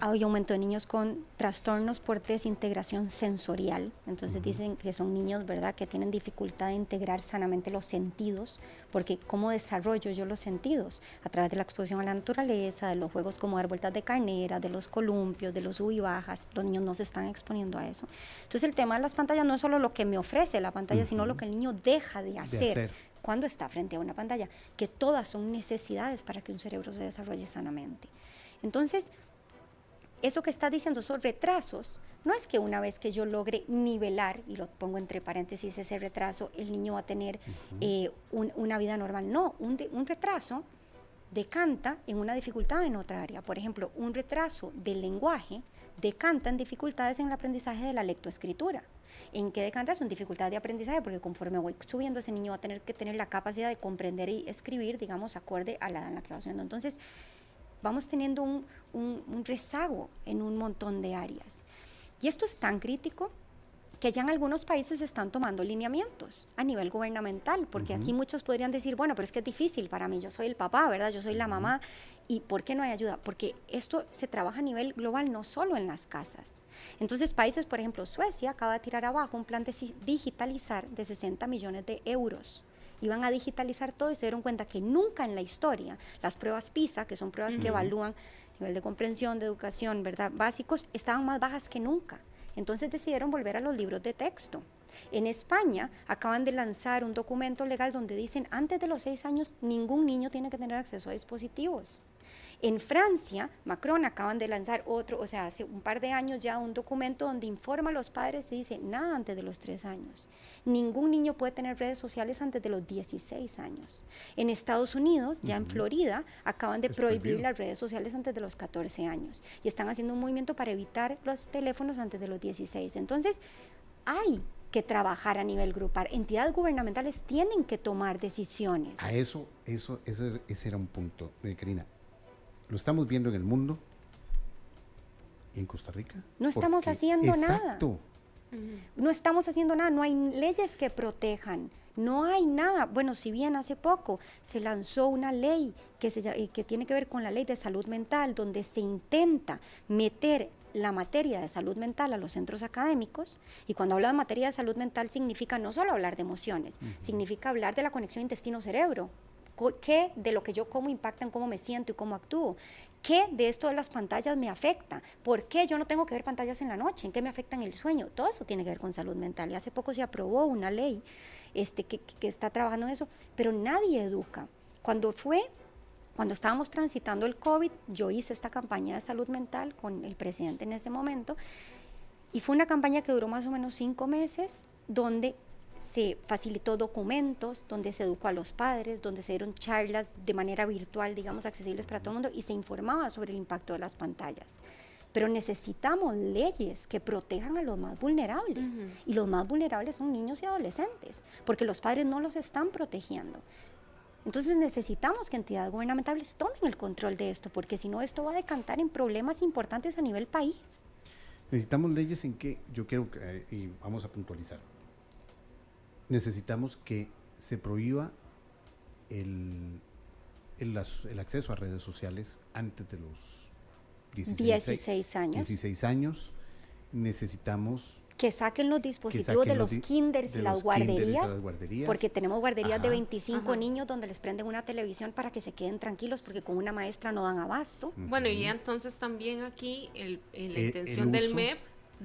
Speaker 10: hay aumento de niños con trastornos por desintegración sensorial. Entonces dicen que son niños, ¿verdad?, que tienen dificultad de integrar sanamente los sentidos, porque ¿cómo desarrollo yo los sentidos? A través de la exposición a la naturaleza, de los juegos como dar vueltas de carnera, de los columpios, de los sub y bajas. Los niños no se están exponiendo a eso. Entonces el tema de las pantallas no es solo lo que me ofrece la pantalla, sino lo que el niño deja de hacer cuando está frente a una pantalla, que todas son necesidades para que un cerebro se desarrolle sanamente. Entonces, eso que está diciendo, esos retrasos, no es que una vez que yo logre nivelar, y lo pongo entre paréntesis ese retraso, el niño va a tener una vida normal. No, un retraso decanta en una dificultad en otra área. Por ejemplo, un retraso del lenguaje decanta en dificultades en el aprendizaje de la lectoescritura. ¿En qué decanta? Es una dificultad de aprendizaje, porque conforme voy subiendo, ese niño va a tener que tener la capacidad de comprender y escribir, digamos, acorde a la edad en la que va subiendo. Entonces, vamos teniendo un rezago en un montón de áreas. Y esto es tan crítico que ya en algunos países se están tomando lineamientos a nivel gubernamental, porque aquí muchos podrían decir, bueno, pero es que es difícil para mí, yo soy el papá, ¿verdad? Yo soy la mamá, ¿y por qué no hay ayuda? Porque esto se trabaja a nivel global, no solo en las casas. Entonces, países, por ejemplo, Suecia acaba de tirar abajo un plan de digitalizar de 60 millones de euros. Iban a digitalizar todo y se dieron cuenta que nunca en la historia las pruebas PISA, que son pruebas que evalúan nivel de comprensión, de educación, ¿verdad?, básicos, estaban más bajas que nunca. Entonces decidieron volver a los libros de texto. En España acaban de lanzar un documento legal donde dicen antes de los 6 años ningún niño tiene que tener acceso a dispositivos. En Francia, Macron acaban de lanzar otro, o sea, hace un par de años ya, un documento donde informa a los padres y dice nada antes de los 3 años. Ningún niño puede tener redes sociales antes de los 16 años. En Estados Unidos, ya en Florida, acaban de prohibir las redes sociales antes de los 14 años. Y están haciendo un movimiento para evitar los teléfonos antes de los 16. Entonces, hay que trabajar a nivel grupal. Entidades gubernamentales tienen que tomar decisiones.
Speaker 9: A ese era un punto, Karina. Lo estamos viendo en el mundo y en Costa Rica.
Speaker 10: No estamos haciendo nada. No estamos haciendo nada, no hay leyes que protejan, no hay nada. Bueno, si bien hace poco se lanzó una ley que tiene que ver con la ley de salud mental, donde se intenta meter la materia de salud mental a los centros académicos, y cuando habla de materia de salud mental significa no solo hablar de emociones, significa hablar de la conexión intestino-cerebro, qué de lo que yo como impacta en cómo me siento y cómo actúo, qué de esto de las pantallas me afecta, por qué yo no tengo que ver pantallas en la noche, en qué me afecta en el sueño, todo eso tiene que ver con salud mental. Y hace poco se aprobó una ley que está trabajando en eso, pero nadie educa. Cuando estábamos transitando el COVID, yo hice esta campaña de salud mental con el presidente en ese momento, y fue una campaña que duró más o menos 5 meses, donde se facilitó documentos, donde se educó a los padres, donde se dieron charlas de manera virtual, digamos, accesibles para todo el mundo, y se informaba sobre el impacto de las pantallas. Pero necesitamos leyes que protejan a los más vulnerables, y los más vulnerables son niños y adolescentes, porque los padres no los están protegiendo. Entonces necesitamos que entidades gubernamentales tomen el control de esto, porque si no, esto va a decantar en problemas importantes a nivel país.
Speaker 9: Necesitamos leyes en que, yo quiero, y vamos a puntualizar, necesitamos que se prohíba el acceso a redes sociales antes de los 16 años. Necesitamos
Speaker 10: que saquen los dispositivos de los kinders y las guarderías, porque tenemos guarderías de 25 niños donde les prenden una televisión para que se queden tranquilos, porque con una maestra no dan abasto.
Speaker 1: Bueno, y entonces también aquí la intención del MEP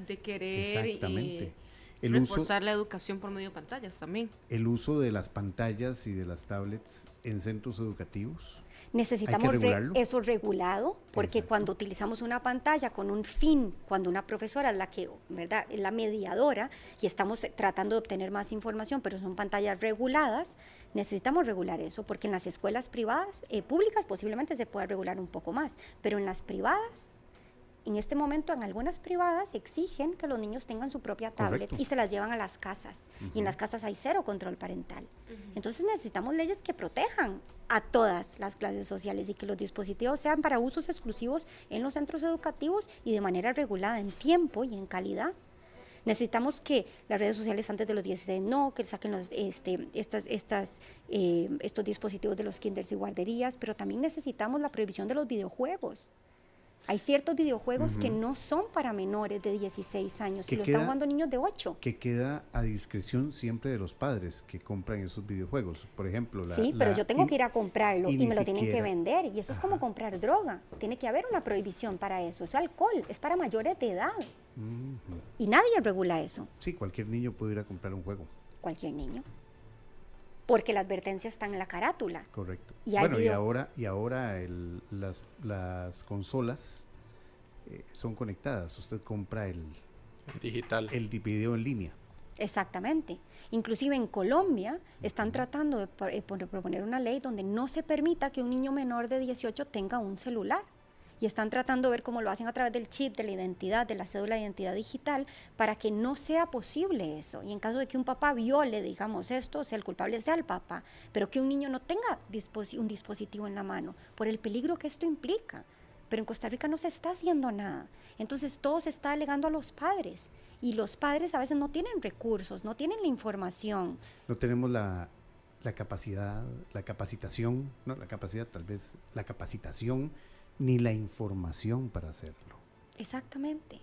Speaker 1: de querer reforzar la educación por medio de pantallas también.
Speaker 9: El uso de las pantallas y de las tablets en centros educativos.
Speaker 10: Necesitamos eso regulado, porque cuando utilizamos una pantalla con un fin, cuando una profesora es la que, ¿verdad?, es la mediadora, y estamos tratando de obtener más información, pero son pantallas reguladas, necesitamos regular eso, porque en las escuelas privadas, públicas posiblemente se pueda regular un poco más, pero en las privadas, en este momento en algunas privadas exigen que los niños tengan su propia tablet y se las llevan a las casas, y en las casas hay cero control parental. Entonces necesitamos leyes que protejan a todas las clases sociales y que los dispositivos sean para usos exclusivos en los centros educativos y de manera regulada, en tiempo y en calidad. Necesitamos que las redes sociales antes de los 16 que saquen estos dispositivos de los kinders y guarderías, pero también necesitamos la prohibición de los videojuegos. Hay ciertos videojuegos que no son para menores de 16 años y lo están jugando niños de 8.
Speaker 9: Que queda a discreción siempre de los padres que compran esos videojuegos. Por ejemplo,
Speaker 10: pero yo tengo que ir a comprarlo y me lo tienen que vender. Y eso es como comprar droga. Tiene que haber una prohibición para eso. Eso es alcohol, es para mayores de edad. Y nadie regula eso.
Speaker 9: Sí, cualquier niño puede ir a comprar un juego.
Speaker 10: Cualquier niño. Porque la advertencia está en la carátula.
Speaker 9: Correcto. Y ahora las consolas son conectadas. Usted compra el
Speaker 2: digital,
Speaker 9: el video en línea.
Speaker 10: Exactamente. Inclusive en Colombia están tratando de proponer una ley donde no se permita que un niño menor de 18 tenga un celular. Y están tratando de ver cómo lo hacen a través del chip, de la identidad, de la cédula de identidad digital, para que no sea posible eso. Y en caso de que un papá viole, digamos, esto, sea el culpable sea el papá, pero que un niño no tenga un dispositivo en la mano, por el peligro que esto implica. Pero en Costa Rica no se está haciendo nada. Entonces todo se está alegando a los padres. Y los padres a veces no tienen recursos, no tienen la información.
Speaker 9: No tenemos la capacidad, la capacitación, no, la capacidad tal vez, la capacitación, ni la información para hacerlo.
Speaker 10: Exactamente.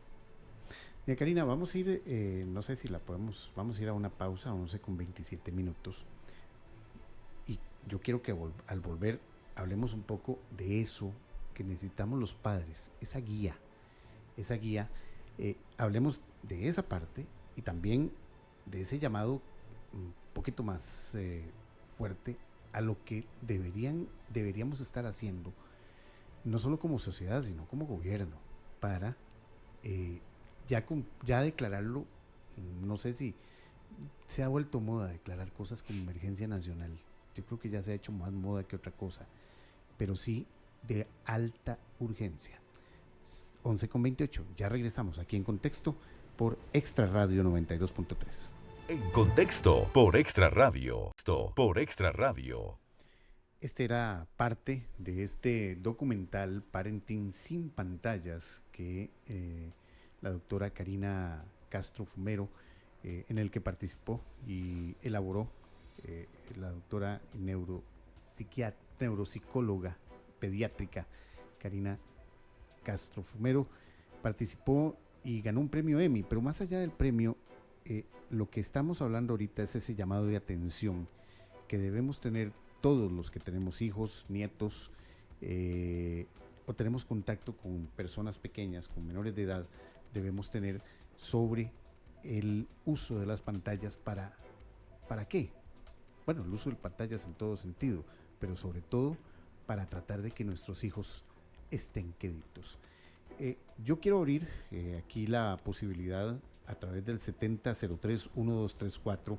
Speaker 9: Karina, vamos a ir, no sé si vamos a ir a una pausa, 11:27. Y yo quiero que al volver hablemos un poco de eso que necesitamos los padres, esa guía, hablemos de esa parte y también de ese llamado un poquito más fuerte a lo que deberíamos estar haciendo, no solo como sociedad, sino como gobierno, para ya declararlo. No sé si se ha vuelto moda declarar cosas como emergencia nacional. Yo creo que ya se ha hecho más moda que otra cosa, pero sí de alta urgencia. 11:28, ya regresamos aquí en Contexto por Extra Radio 92.3.
Speaker 4: En Contexto por Extra Radio.
Speaker 9: Este era parte de este documental Parenting sin pantallas que la doctora Karina Castro Fumero, en el que participó y elaboró la doctora neuropsicóloga pediátrica Karina Castro Fumero. Participó y ganó un premio Emmy, pero más allá del premio, lo que estamos hablando ahorita es ese llamado de atención que debemos tener todos los que tenemos hijos, nietos, o tenemos contacto con personas pequeñas, con menores de edad, debemos tener sobre el uso de las pantallas. ¿Para qué? Bueno, el uso de pantallas en todo sentido, pero sobre todo para tratar de que nuestros hijos estén queditos. Yo quiero abrir aquí la posibilidad a través del 7003-1234,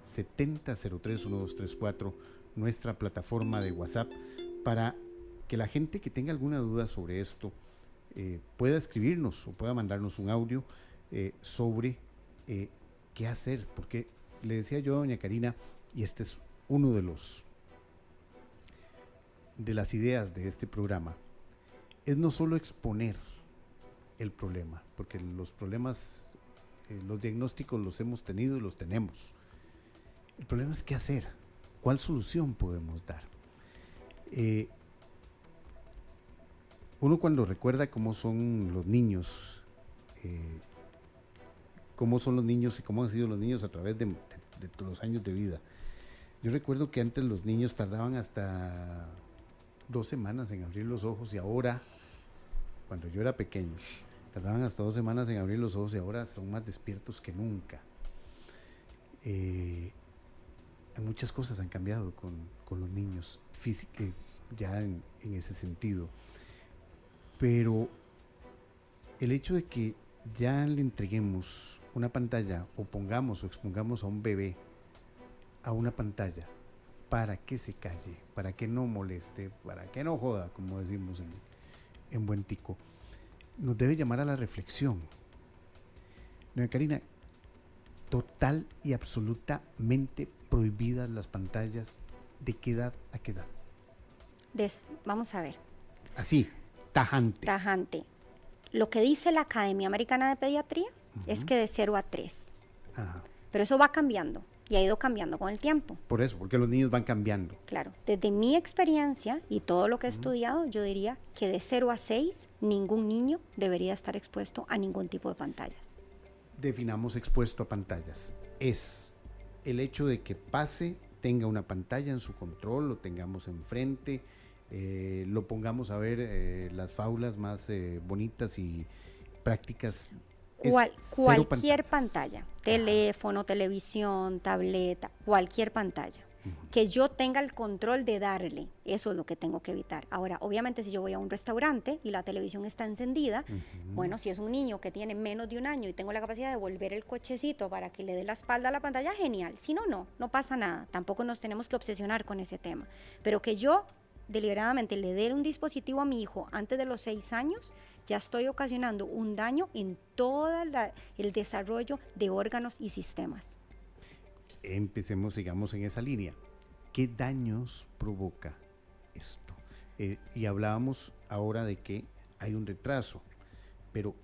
Speaker 9: 7003-1234, nuestra plataforma de WhatsApp, para que la gente que tenga alguna duda sobre esto pueda escribirnos o pueda mandarnos un audio sobre qué hacer, porque le decía yo a doña Karina, y este es uno de las ideas de este programa, es no solo exponer el problema, porque los problemas, los diagnósticos los hemos tenido y los tenemos. El problema es qué hacer, cuál solución podemos dar. Uno cuando recuerda cómo son los niños, y cómo han sido los niños a través de los años de vida. Yo recuerdo que antes los niños tardaban hasta 2 semanas en abrir los ojos, y ahora, cuando yo era pequeño, tardaban hasta 2 semanas en abrir los ojos, y ahora son más despiertos que nunca. Muchas cosas han cambiado con los niños, ya en ese sentido. Pero el hecho de que ya le entreguemos una pantalla, o pongamos o expongamos a un bebé a una pantalla para que se calle, para que no moleste, para que no joda, como decimos en buen tico, nos debe llamar a la reflexión. Doña Karina, total y absolutamente prohibidas las pantallas, ¿de qué edad a qué edad?
Speaker 10: Vamos a ver.
Speaker 9: Así, tajante.
Speaker 10: Tajante. Lo que dice la Academia Americana de Pediatría es que de 0 a 3.
Speaker 9: Ajá.
Speaker 10: Pero eso va cambiando y ha ido cambiando con el tiempo.
Speaker 9: Por eso, porque los niños van cambiando.
Speaker 10: Claro. Desde mi experiencia y todo lo que he estudiado, yo diría que de 0 a 6 ningún niño debería estar expuesto a ningún tipo de pantallas.
Speaker 9: Definamos expuesto a pantallas. Es el hecho de que tenga una pantalla en su control, lo tengamos enfrente, lo pongamos a ver las faulas más bonitas y prácticas.
Speaker 10: Cualquier pantalla, teléfono, televisión, tableta, cualquier pantalla, que yo tenga el control de darle, eso es lo que tengo que evitar. Ahora, obviamente, si yo voy a un restaurante y la televisión está encendida, bueno, si es un niño que tiene menos de 1 año y tengo la capacidad de volver el cochecito para que le dé la espalda a la pantalla, genial. Si no, no pasa nada. Tampoco nos tenemos que obsesionar con ese tema. Pero que yo deliberadamente le dé un dispositivo a mi hijo antes de los 6 años, ya estoy ocasionando un daño en todo el desarrollo de órganos y sistemas.
Speaker 9: Sigamos en esa línea. ¿Qué daños provoca esto? Y hablábamos ahora de que hay un retraso, pero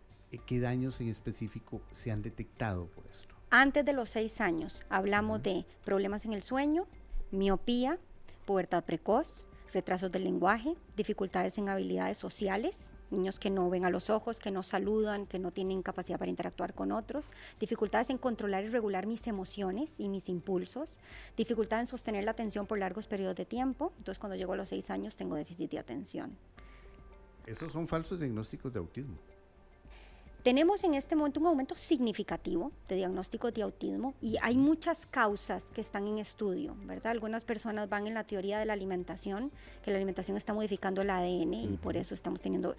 Speaker 9: ¿qué daños en específico se han detectado por esto?
Speaker 10: Antes de los 6 años hablamos de problemas en el sueño, miopía, pubertad precoz, retrasos del lenguaje, dificultades en habilidades sociales, niños que no ven a los ojos, que no saludan, que no tienen capacidad para interactuar con otros, dificultades en controlar y regular mis emociones y mis impulsos, dificultad en sostener la atención por largos periodos de tiempo. Entonces, cuando llego a los 6 años tengo déficit de atención.
Speaker 9: Esos son falsos diagnósticos de autismo.
Speaker 10: Tenemos en este momento un aumento significativo de diagnósticos de autismo y hay muchas causas que están en estudio, ¿verdad? Algunas personas van en la teoría de la alimentación, que la alimentación está modificando el ADN y por eso estamos teniendo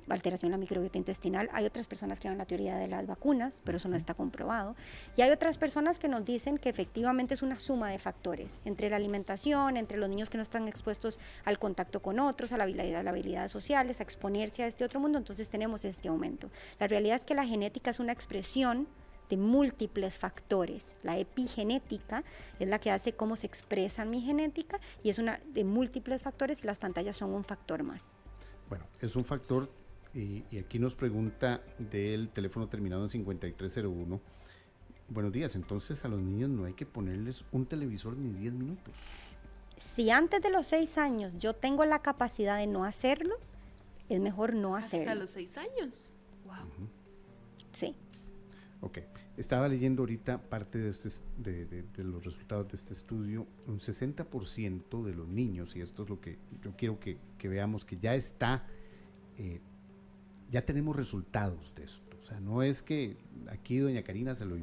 Speaker 10: alteración en la microbiota intestinal. Hay otras personas que van en la teoría de las vacunas, pero eso no está comprobado. Y hay otras personas que nos dicen que efectivamente es una suma de factores, entre la alimentación, entre los niños que no están expuestos al contacto con otros, a las habilidades sociales, a exponerse a este otro mundo, entonces tenemos este aumento. La realidad es que la genética es una expresión de múltiples factores. La epigenética es la que hace cómo se expresa mi genética y es una de múltiples factores y las pantallas son un factor más.
Speaker 9: Bueno, es un factor Y aquí nos pregunta del teléfono terminado en 5301. Buenos días, entonces a los niños no hay que ponerles un televisor ni 10 minutos.
Speaker 10: Si antes de los 6 años yo tengo la capacidad de no hacerlo, es mejor no hacerlo.
Speaker 1: Hasta los 6 años. Wow.
Speaker 10: Sí.
Speaker 9: Ok. Estaba leyendo ahorita parte de los resultados de este estudio. Un 60% de los niños, y esto es lo que yo quiero que veamos, que ya está, ya tenemos resultados de esto. O sea, no es que aquí doña Karina se lo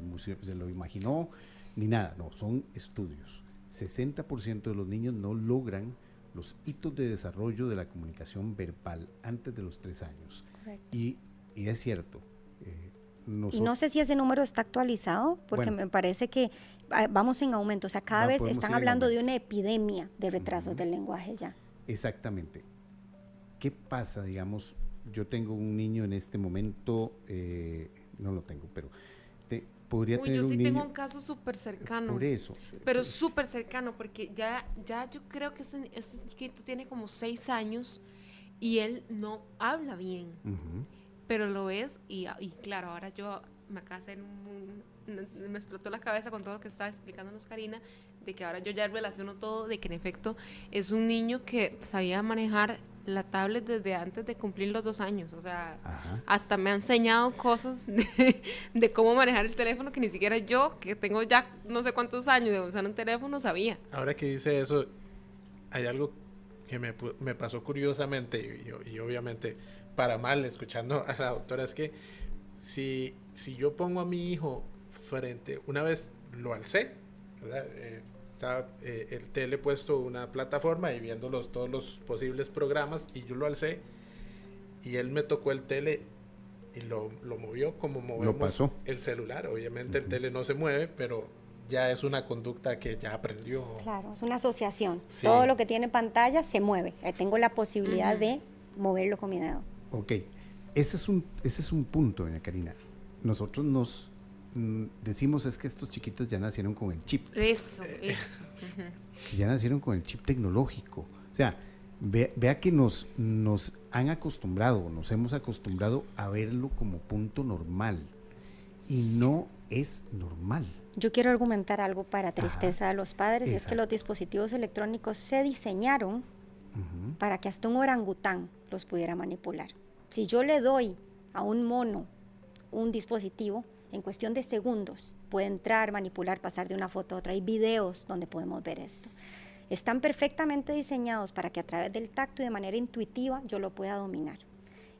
Speaker 9: imaginó ni nada, no, son estudios. 60% de los niños no logran los hitos de desarrollo de la comunicación verbal antes de los 3 años.
Speaker 10: Correcto.
Speaker 9: Y es cierto.
Speaker 10: No sé si ese número está actualizado, porque me parece que vamos en aumento. O sea, cada vez están hablando de una epidemia de retrasos del lenguaje ya.
Speaker 9: Exactamente. ¿Qué pasa, digamos? Yo tengo un niño en este momento, no lo tengo, pero podría tener un niño. Yo sí
Speaker 1: tengo un caso súper cercano.
Speaker 9: Por eso.
Speaker 1: Pero súper cercano, porque ya yo creo que ese chiquito tiene como 6 años y él no habla bien. Pero lo ves y claro, ahora yo me acaba de hacer me explotó la cabeza con todo lo que estaba explicándonos Karina, de que ahora yo ya relaciono todo, de que en efecto es un niño que sabía manejar la tablet desde antes de cumplir los 2 años, o sea, hasta me ha enseñado cosas de cómo manejar el teléfono que ni siquiera yo, que tengo ya no sé cuántos años de usar un teléfono, sabía.
Speaker 2: Ahora que dice eso, hay algo que me pasó curiosamente y obviamente para mal, escuchando a la doctora, es que si yo pongo a mi hijo frente, una vez lo alcé, ¿verdad? Estaba el tele puesto una plataforma y viendo todos los posibles programas, y yo lo alcé y él me tocó el tele y lo movió como movemos el celular. Obviamente el tele no se mueve, pero ya es una conducta que ya aprendió.
Speaker 10: Claro, es una asociación.
Speaker 2: Sí.
Speaker 10: Todo lo que tiene pantalla se mueve. Tengo la posibilidad de moverlo con mi dedo.
Speaker 9: Ok, ese es un punto, doña Karina. Nosotros nos decimos es que estos chiquitos ya nacieron con el chip.
Speaker 1: Eso.
Speaker 9: Ya nacieron con el chip tecnológico. O sea, vea que nos han acostumbrado, nos hemos acostumbrado a verlo como punto normal. Y no es normal.
Speaker 10: Yo quiero argumentar algo para tristeza de los padres, es que los dispositivos electrónicos se diseñaron para que hasta un orangután los pudiera manipular. Si yo le doy a un mono un dispositivo, en cuestión de segundos puede entrar, manipular, pasar de una foto a otra. Hay videos donde podemos ver esto. Están perfectamente diseñados para que a través del tacto y de manera intuitiva yo lo pueda dominar.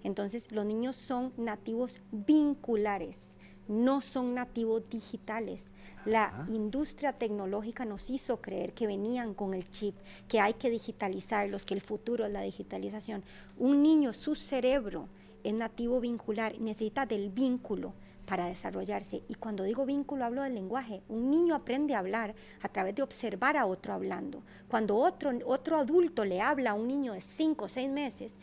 Speaker 10: Entonces, los niños son nativos vinculares, no son nativos digitales. La industria tecnológica nos hizo creer que venían con el chip, que hay que digitalizarlos, que el futuro es la digitalización. Un niño, su cerebro es nativo vincular, necesita del vínculo para desarrollarse. Y cuando digo vínculo, hablo del lenguaje. Un niño aprende a hablar a través de observar a otro hablando. Cuando otro adulto le habla a un niño de 5 o 6 meses,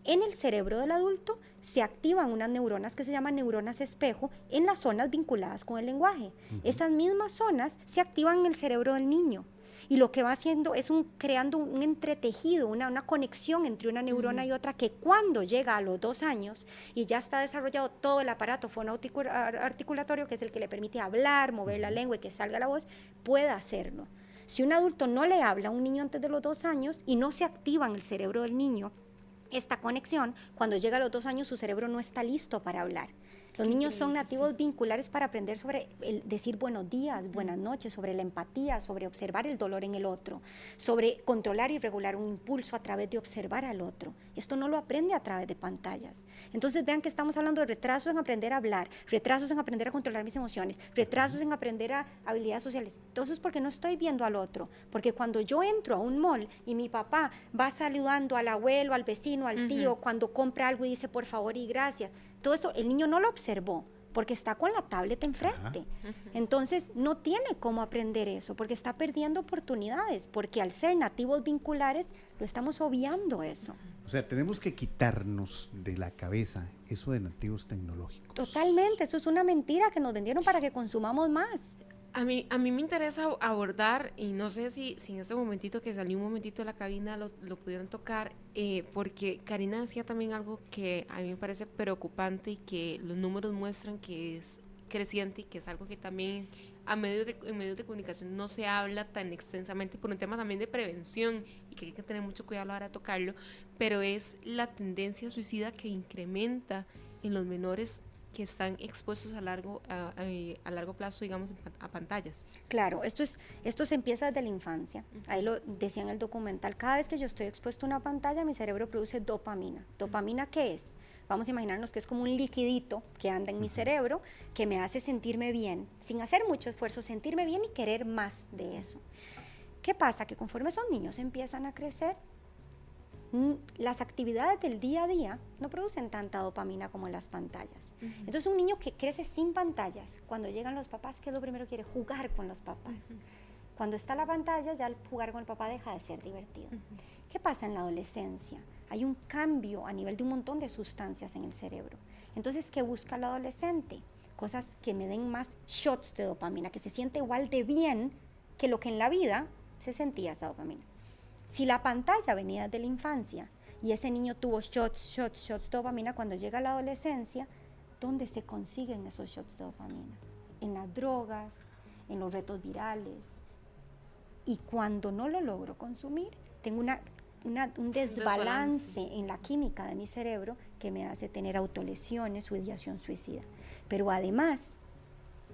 Speaker 10: en el cerebro del adulto se activan unas neuronas que se llaman neuronas espejo en las zonas vinculadas con el lenguaje. Esas mismas zonas se activan en el cerebro del niño. Y lo que va haciendo es creando un entretejido, una conexión entre una neurona y otra, que cuando llega a los 2 años y ya está desarrollado todo el aparato fonoarticulatorio, que es el que le permite hablar, mover la lengua y que salga la voz, pueda hacerlo. Si un adulto no le habla a un niño antes de los 2 años y no se activa en el cerebro del niño esta conexión, cuando llega a los 2 años su cerebro no está listo para hablar. Los niños son nativos vinculares para aprender sobre decir buenos días, buenas noches, sobre la empatía, sobre observar el dolor en el otro, sobre controlar y regular un impulso a través de observar al otro. Esto no lo aprende a través de pantallas. Entonces vean que estamos hablando de retrasos en aprender a hablar, retrasos en aprender a controlar mis emociones, retrasos en aprender habilidades sociales. Entonces, porque no estoy viendo al otro, porque cuando yo entro a un mall y mi papá va saludando al abuelo, al vecino, al tío, cuando compra algo y dice por favor y gracias, todo eso el niño no lo observó porque está con la tablet enfrente. Entonces no tiene cómo aprender eso porque está perdiendo oportunidades, porque al ser nativos vinculares lo estamos obviando eso.
Speaker 9: O sea, tenemos que quitarnos de la cabeza eso de nativos tecnológicos.
Speaker 10: Totalmente, eso es una mentira que nos vendieron para que consumamos más.
Speaker 1: A mí me interesa abordar, y no sé si en este momentito que salió un momentito de la cabina lo pudieron tocar, porque Karina decía también algo que a mí me parece preocupante y que los números muestran que es creciente y que es algo que también en medios de comunicación no se habla tan extensamente por un tema también de prevención y que hay que tener mucho cuidado a la hora de tocarlo, pero es la tendencia suicida que incrementa en los menores que están expuestos a largo plazo, digamos, a pantallas.
Speaker 10: Claro, esto se empieza desde la infancia. Ahí lo decía en el documental, cada vez que yo estoy expuesto a una pantalla, mi cerebro produce dopamina. ¿Dopamina qué es? Vamos a imaginarnos que es como un liquidito que anda en mi cerebro, que me hace sentirme bien, sin hacer mucho esfuerzo, sentirme bien y querer más de eso. ¿Qué pasa? Que conforme esos niños empiezan a crecer, las actividades del día a día no producen tanta dopamina como las pantallas. Entonces un niño que crece sin pantallas, cuando llegan los papás, ¿qué es lo primero que quiere? Jugar con los papás. Cuando está la pantalla, ya el jugar con el papá deja de ser divertido. ¿Qué pasa en la adolescencia? Hay un cambio a nivel de un montón de sustancias en el cerebro. Entonces, ¿qué busca el adolescente? Cosas que me den más shots de dopamina, que se siente igual de bien que lo que en la vida se sentía esa dopamina. Si la pantalla venía de la infancia y ese niño tuvo shots de dopamina, cuando llega a la adolescencia, ¿dónde se consiguen esos shots de dopamina? En las drogas, en los retos virales. Y cuando no lo logro consumir, tengo un desbalance en la química de mi cerebro que me hace tener autolesiones o ideación suicida. Pero además,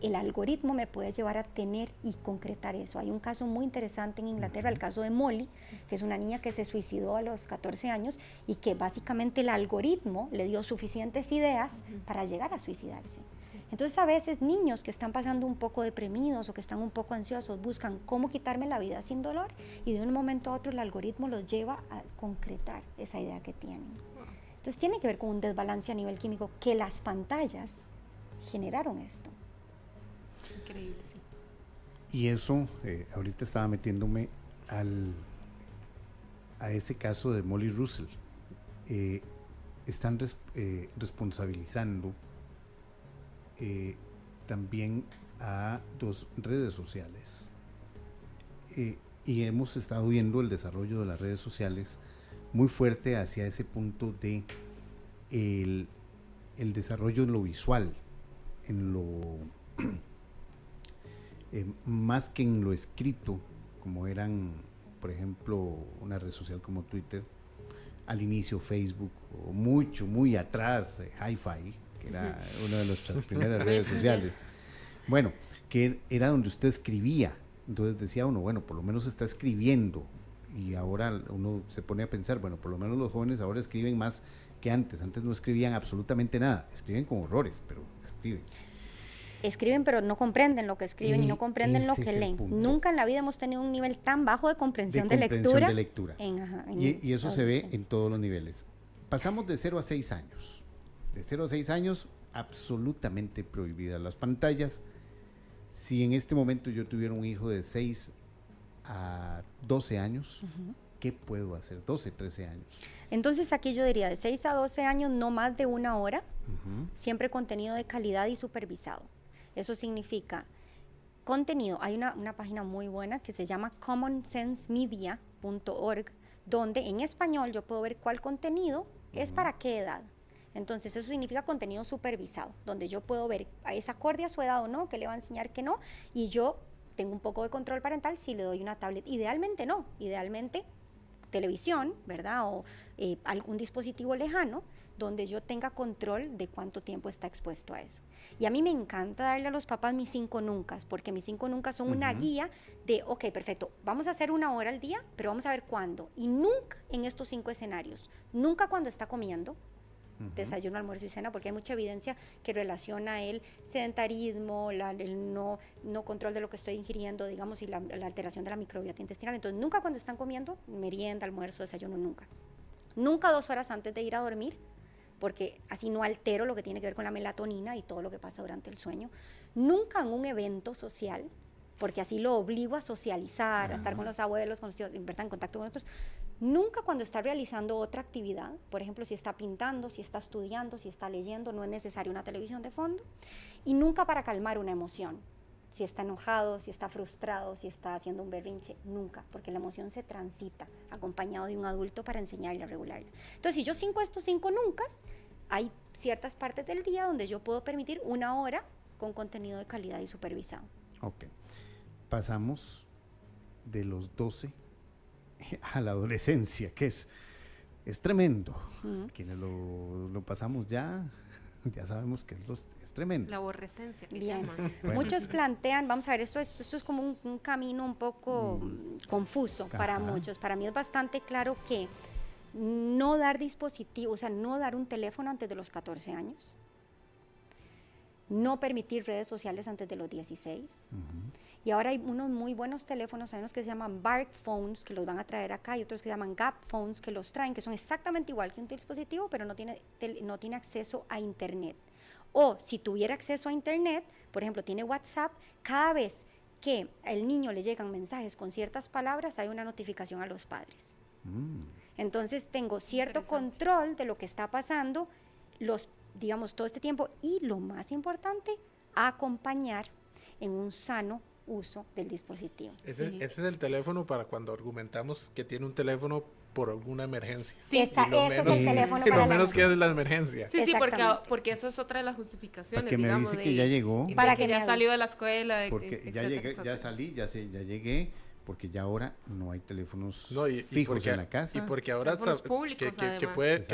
Speaker 10: el algoritmo me puede llevar a tener y concretar eso. Hay un caso muy interesante en Inglaterra, el caso de Molly, que es una niña que se suicidó a los 14 años y que básicamente el algoritmo le dio suficientes ideas para llegar a suicidarse. Entonces a veces niños que están pasando un poco deprimidos o que están un poco ansiosos buscan cómo quitarme la vida sin dolor y de un momento a otro el algoritmo los lleva a concretar esa idea que tienen. Entonces tiene que ver con un desbalance a nivel químico que las pantallas generaron esto.
Speaker 1: Increíble, sí.
Speaker 9: Y eso, ahorita estaba metiéndome a ese caso de Molly Russell. Están responsabilizando también a 2 redes sociales. Y hemos estado viendo el desarrollo de las redes sociales muy fuerte hacia ese punto de el desarrollo en lo visual, en lo más que en lo escrito, como eran, por ejemplo, una red social como Twitter, al inicio Facebook, o muy atrás, Hi-Fi, que era una de nuestras primeras redes sociales. Bueno, que era donde usted escribía, entonces decía uno, bueno, por lo menos está escribiendo, y ahora uno se pone a pensar, bueno, por lo menos los jóvenes ahora escriben más que antes no escribían absolutamente nada, escriben con horrores, pero escriben.
Speaker 10: Escriben, pero no comprenden lo que escriben y no comprenden lo que leen. Nunca en la vida hemos tenido un nivel tan bajo de comprensión de lectura.
Speaker 9: Y eso se ve en todos los niveles. Pasamos de 0 a 6 años. De 0 a 6 años, absolutamente prohibidas las pantallas. Si en este momento yo tuviera un hijo de 6 a 12 años, ¿qué puedo hacer? 12, 13 años.
Speaker 10: Entonces aquí yo diría de 6 a 12 años, no más de 1 hora, siempre contenido de calidad y supervisado. Eso significa contenido. Hay una página muy buena que se llama commonsensemedia.org, donde en español yo puedo ver cuál contenido es para qué edad. Entonces eso significa contenido supervisado, donde yo puedo ver es acorde a su edad o no, qué le va a enseñar, qué no, y yo tengo un poco de control parental si le doy una tablet. Idealmente no, idealmente televisión, ¿verdad? O algún dispositivo lejano donde yo tenga control de cuánto tiempo está expuesto a eso. Y a mí me encanta darle a los papás mis 5 nunca, porque mis 5 nunca son una guía de, ok, perfecto, vamos a hacer 1 hora al día, pero vamos a ver cuándo. Y nunca en estos 5 escenarios, nunca cuando está comiendo, desayuno, almuerzo y cena, porque hay mucha evidencia que relaciona el sedentarismo, el no control de lo que estoy ingiriendo, digamos, y la alteración de la microbiota intestinal. Entonces, nunca cuando están comiendo, merienda, almuerzo, desayuno, nunca. Nunca 2 horas antes de ir a dormir, porque así no altero lo que tiene que ver con la melatonina y todo lo que pasa durante el sueño. Nunca en un evento social, porque así lo obligo a socializar, a estar con los abuelos, con los tíos, en contacto con otros. Nunca cuando está realizando otra actividad, por ejemplo, si está pintando, si está estudiando, si está leyendo, no es necesario una televisión de fondo. Y nunca para calmar una emoción. si está enojado, si está frustrado, si está haciendo un berrinche, nunca, porque la emoción se transita acompañado de un adulto para enseñarle a regularla. Entonces, si yo 5 estos 5 nunca, hay ciertas partes del día donde yo puedo permitir 1 hora con contenido de calidad y supervisado.
Speaker 9: Ok. Pasamos de los 12 a la adolescencia, que es tremendo. Quienes lo pasamos ya sabemos que es tremendo.
Speaker 1: La aborrecencia que
Speaker 10: Bien.
Speaker 1: llaman.
Speaker 9: Bueno.
Speaker 10: Muchos plantean, vamos a ver, esto es como un camino un poco confuso para muchos. Para mí es bastante claro que no dar dispositivos, o sea, no dar un teléfono antes de los 14 años, no permitir redes sociales antes de los 16. Y ahora hay unos muy buenos teléfonos, hay unos que se llaman Bark Phones, que los van a traer acá, y otros que se llaman Gap Phones, que los traen, que son exactamente igual que un dispositivo, pero no tiene acceso a Internet. O si tuviera acceso a Internet, por ejemplo, tiene WhatsApp, cada vez que al niño le llegan mensajes con ciertas palabras, hay una notificación a los padres. Entonces tengo cierto control de lo que está pasando, digamos, todo este tiempo, y lo más importante, acompañar en un sano uso del dispositivo.
Speaker 2: Ese es el teléfono para cuando argumentamos que tiene un teléfono por alguna emergencia.
Speaker 1: Sí,
Speaker 10: ese es el teléfono
Speaker 2: y
Speaker 10: para
Speaker 2: lo
Speaker 10: la
Speaker 2: menos que es la emergencia.
Speaker 1: Sí, porque eso es otra de las justificaciones,
Speaker 9: Para que me
Speaker 1: digamos.
Speaker 9: avise que ya llegó.
Speaker 1: Para que ya salió de la escuela.
Speaker 9: Porque ya llegué, ya salí, ya llegué, porque ya ahora no hay teléfonos fijos
Speaker 2: porque,
Speaker 9: en la casa.
Speaker 2: Y porque ahora
Speaker 1: públicos,
Speaker 2: que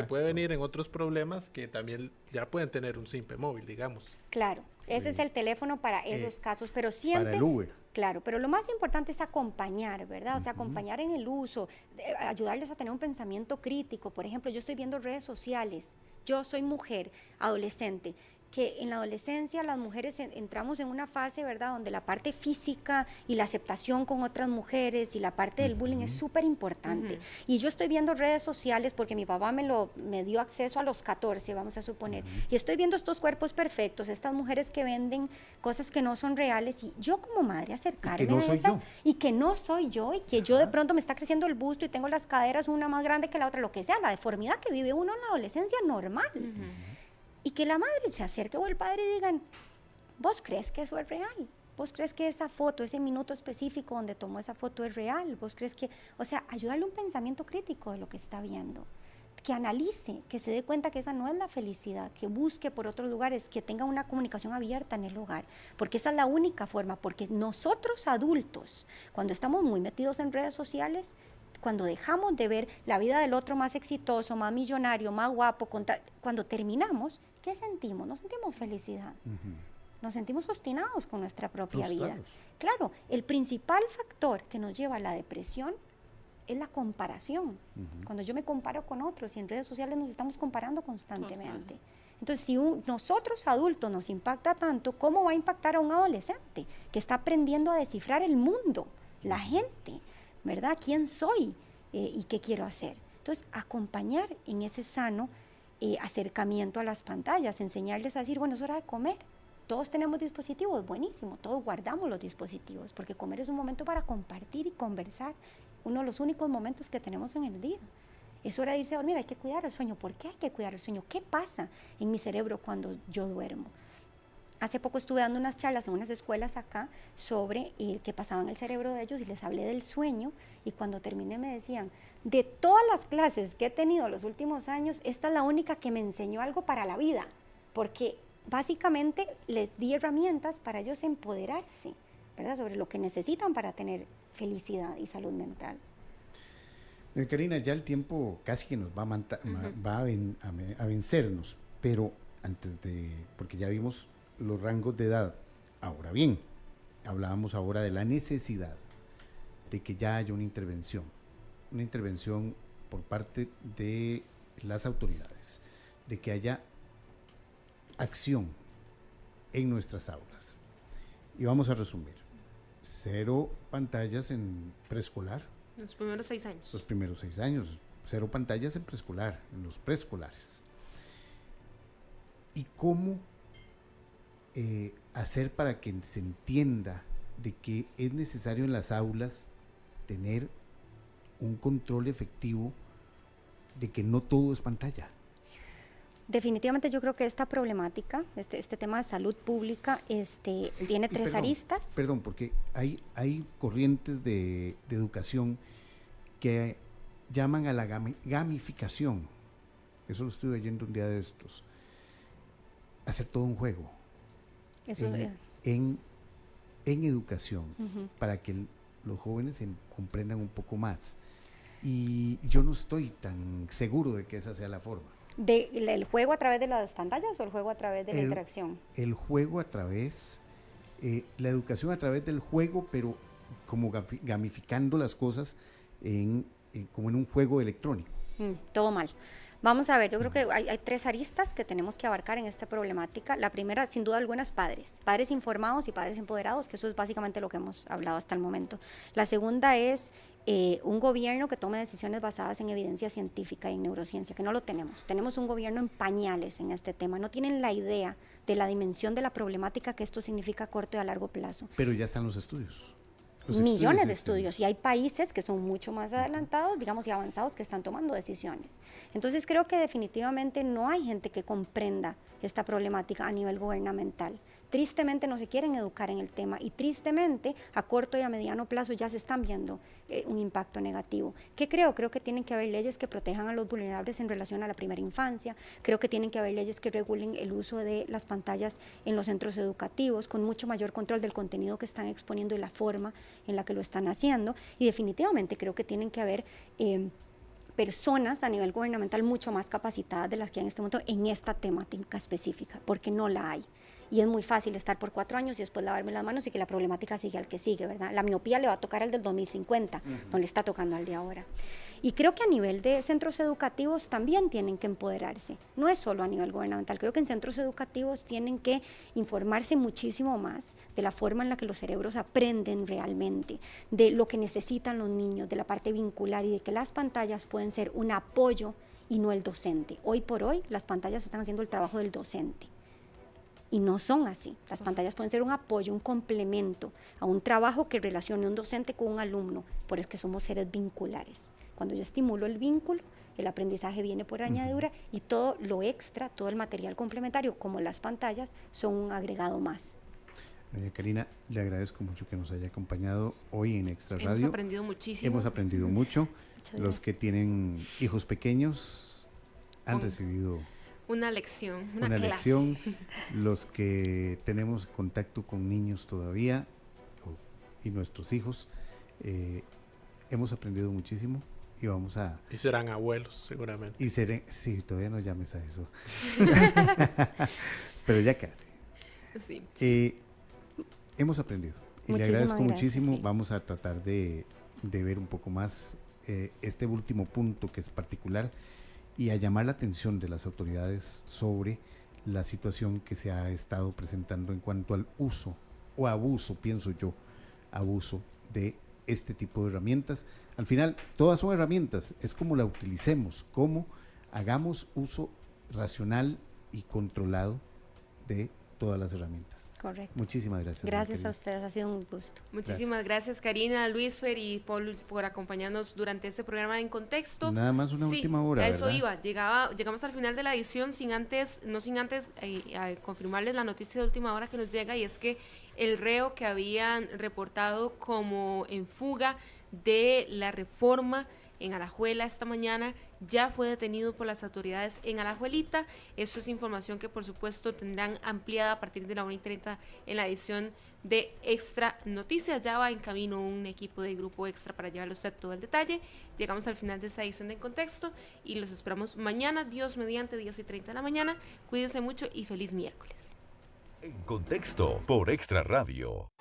Speaker 2: puede venir en otros problemas que también ya pueden tener un simple móvil, digamos.
Speaker 10: Claro, ese es el teléfono para esos casos, pero siempre...
Speaker 9: Para el Uber.
Speaker 10: Claro, pero lo más importante es acompañar, ¿verdad? O sea, acompañar en el uso, ayudarles a tener un pensamiento crítico. Por ejemplo, yo estoy viendo redes sociales, yo soy mujer, adolescente, que en la adolescencia las mujeres entramos en una fase, ¿verdad?, donde la parte física y la aceptación con otras mujeres y la parte del bullying es súper importante. Y yo estoy viendo redes sociales porque mi papá me dio acceso a los 14, vamos a suponer, y estoy viendo estos cuerpos perfectos, estas mujeres que venden cosas que no son reales, y yo como madre acercarme a esa, y que no soy yo, y que yo de pronto me está creciendo el busto y tengo las caderas una más grande que la otra, lo que sea, la deformidad que vive uno en la adolescencia normal. Y que la madre se acerque o el padre y digan, ¿vos crees que eso es real? ¿Vos crees que esa foto, ese minuto específico donde tomó esa foto es real? ¿Vos crees que...? O sea, ayudarle un pensamiento crítico de lo que está viendo. Que analice, que se dé cuenta que esa no es la felicidad, que busque por otros lugares, que tenga una comunicación abierta en el hogar. Porque esa es la única forma, porque nosotros adultos, cuando estamos muy metidos en redes sociales, cuando dejamos de ver la vida del otro más exitoso, más millonario, más guapo, cuando terminamos, ¿qué sentimos? No sentimos felicidad. Nos sentimos obstinados con nuestra propia vida. Claro, el principal factor que nos lleva a la depresión es la comparación. Cuando yo me comparo con otros y en redes sociales nos estamos comparando constantemente. Entonces, si nosotros adultos nos impacta tanto, ¿cómo va a impactar a un adolescente que está aprendiendo a descifrar el mundo, la gente? ¿Verdad? ¿Quién soy y qué quiero hacer? Entonces, acompañar en ese sano acercamiento a las pantallas, enseñarles a decir, bueno, es hora de comer. Todos tenemos dispositivos, buenísimo, todos guardamos los dispositivos, porque comer es un momento para compartir y conversar, uno de los únicos momentos que tenemos en el día. Es hora de irse a dormir, hay que cuidar el sueño. ¿Por qué hay que cuidar el sueño? ¿Qué pasa en mi cerebro cuando yo duermo? Hace poco estuve dando unas charlas en unas escuelas acá sobre qué pasaba en el cerebro de ellos y les hablé del sueño, y cuando terminé me decían, de todas las clases que he tenido los últimos años, esta es la única que me enseñó algo para la vida, porque básicamente les di herramientas para ellos empoderarse, ¿verdad?, sobre lo que necesitan para tener felicidad y salud mental.
Speaker 9: Karina, ya el tiempo casi que nos va a vencernos, pero antes porque ya vimos los rangos de edad. Ahora bien, hablábamos ahora de la necesidad de que ya haya una intervención por parte de las autoridades, de que haya acción en nuestras aulas. Y vamos a resumir: 0 pantallas en preescolar.
Speaker 1: Los primeros 6 años.
Speaker 9: Los primeros 6 años, 0 pantallas en preescolar, en los preescolares. ¿Y cómo hacer para que se entienda de que es necesario en las aulas tener un control efectivo de que no todo es pantalla?
Speaker 10: Definitivamente yo creo que esta problemática, este tema de salud pública, tiene tres aristas.
Speaker 9: Perdón, porque hay corrientes de educación que llaman a la gamificación. Eso lo estuve oyendo un día de estos. Hacer todo un juego.
Speaker 10: Eso
Speaker 9: en educación, para que los jóvenes comprendan un poco más. Y yo no estoy tan seguro de que esa sea la forma.
Speaker 10: ¿El juego a través de las pantallas o el juego a través de la interacción?
Speaker 9: El juego a través, la educación a través del juego, pero como gamificando las cosas como en un juego electrónico.
Speaker 10: Todo mal. Vamos a ver, yo creo que hay tres aristas que tenemos que abarcar en esta problemática. La primera, sin duda alguna, es padres informados y padres empoderados, que eso es básicamente lo que hemos hablado hasta el momento. La segunda es un gobierno que tome decisiones basadas en evidencia científica y en neurociencia, que no lo tenemos. Tenemos un gobierno en pañales en este tema, no tienen la idea de la dimensión de la problemática que esto significa a corto y a largo plazo.
Speaker 9: Pero ya están los estudios.
Speaker 10: Millones de estudios, y hay países que son mucho más adelantados, digamos, y avanzados, que están tomando decisiones. Entonces creo que definitivamente no hay gente que comprenda esta problemática a nivel gubernamental. Tristemente no se quieren educar en el tema y tristemente a corto y a mediano plazo ya se están viendo un impacto negativo. ¿Qué creo? Creo que tienen que haber leyes que protejan a los vulnerables en relación a la primera infancia. Creo que tienen que haber leyes que regulen el uso de las pantallas en los centros educativos con mucho mayor control del contenido que están exponiendo y la forma en la que lo están haciendo. Y definitivamente creo que tienen que haber personas a nivel gubernamental mucho más capacitadas de las que hay en este momento en esta temática específica, porque no la hay. Y es muy fácil estar por 4 años y después lavarme las manos y que la problemática sigue al que sigue, ¿verdad? La miopía le va a tocar al del 2050, no le está tocando al de ahora. Y creo que a nivel de centros educativos también tienen que empoderarse, no es solo a nivel gubernamental, creo que en centros educativos tienen que informarse muchísimo más de la forma en la que los cerebros aprenden realmente, de lo que necesitan los niños, de la parte vincular y de que las pantallas pueden ser un apoyo y no el docente. Hoy por hoy las pantallas están haciendo el trabajo del docente. Y no son así. Las pantallas pueden ser un apoyo, un complemento a un trabajo que relacione un docente con un alumno, por eso es que somos seres vinculares. Cuando yo estimulo el vínculo, el aprendizaje viene por añadidura y todo lo extra, todo el material complementario, como las pantallas, son un agregado más.
Speaker 9: Karina, le agradezco mucho que nos haya acompañado hoy en Extra Radio.
Speaker 1: Hemos aprendido muchísimo.
Speaker 9: Hemos aprendido mucho. Los que tienen hijos pequeños han recibido
Speaker 1: una lección,
Speaker 9: una lección. Los que tenemos contacto con niños todavía y nuestros hijos, hemos aprendido muchísimo y vamos a...
Speaker 2: Y serán abuelos, seguramente.
Speaker 9: Sí, todavía no llames a eso. Pero ya casi.
Speaker 1: Sí.
Speaker 9: Hemos aprendido. Y le agradezco muchísimo. Sí. Vamos a tratar de ver un poco más este último punto que es particular y a llamar la atención de las autoridades sobre la situación que se ha estado presentando en cuanto al uso o abuso, pienso yo, abuso de este tipo de herramientas. Al final, todas son herramientas, es como la utilicemos, cómo hagamos uso racional y controlado de todas las herramientas.
Speaker 10: Correcto.
Speaker 9: Muchísimas gracias.
Speaker 10: Gracias a ustedes, ha sido un gusto.
Speaker 1: Muchísimas gracias Karina, Luisfer y Paul por acompañarnos durante este programa En Contexto.
Speaker 9: Nada más una última hora,
Speaker 1: a eso
Speaker 9: ¿verdad?
Speaker 1: Llegamos al final de la edición no sin antes confirmarles la noticia de última hora que nos llega, y es que el reo que habían reportado como en fuga de la reforma en Alajuela esta mañana ya fue detenido por las autoridades en Alajuelita. Esto es información que por supuesto tendrán ampliada a partir de la 1:30 en la edición de Extra Noticias. Ya va en camino un equipo de Grupo Extra para llevarle a usted todo el detalle. Llegamos al final de esta edición de En Contexto y los esperamos mañana, Dios mediante, 10:30 de la mañana. Cuídense mucho y feliz miércoles.
Speaker 4: En Contexto por Extra Radio.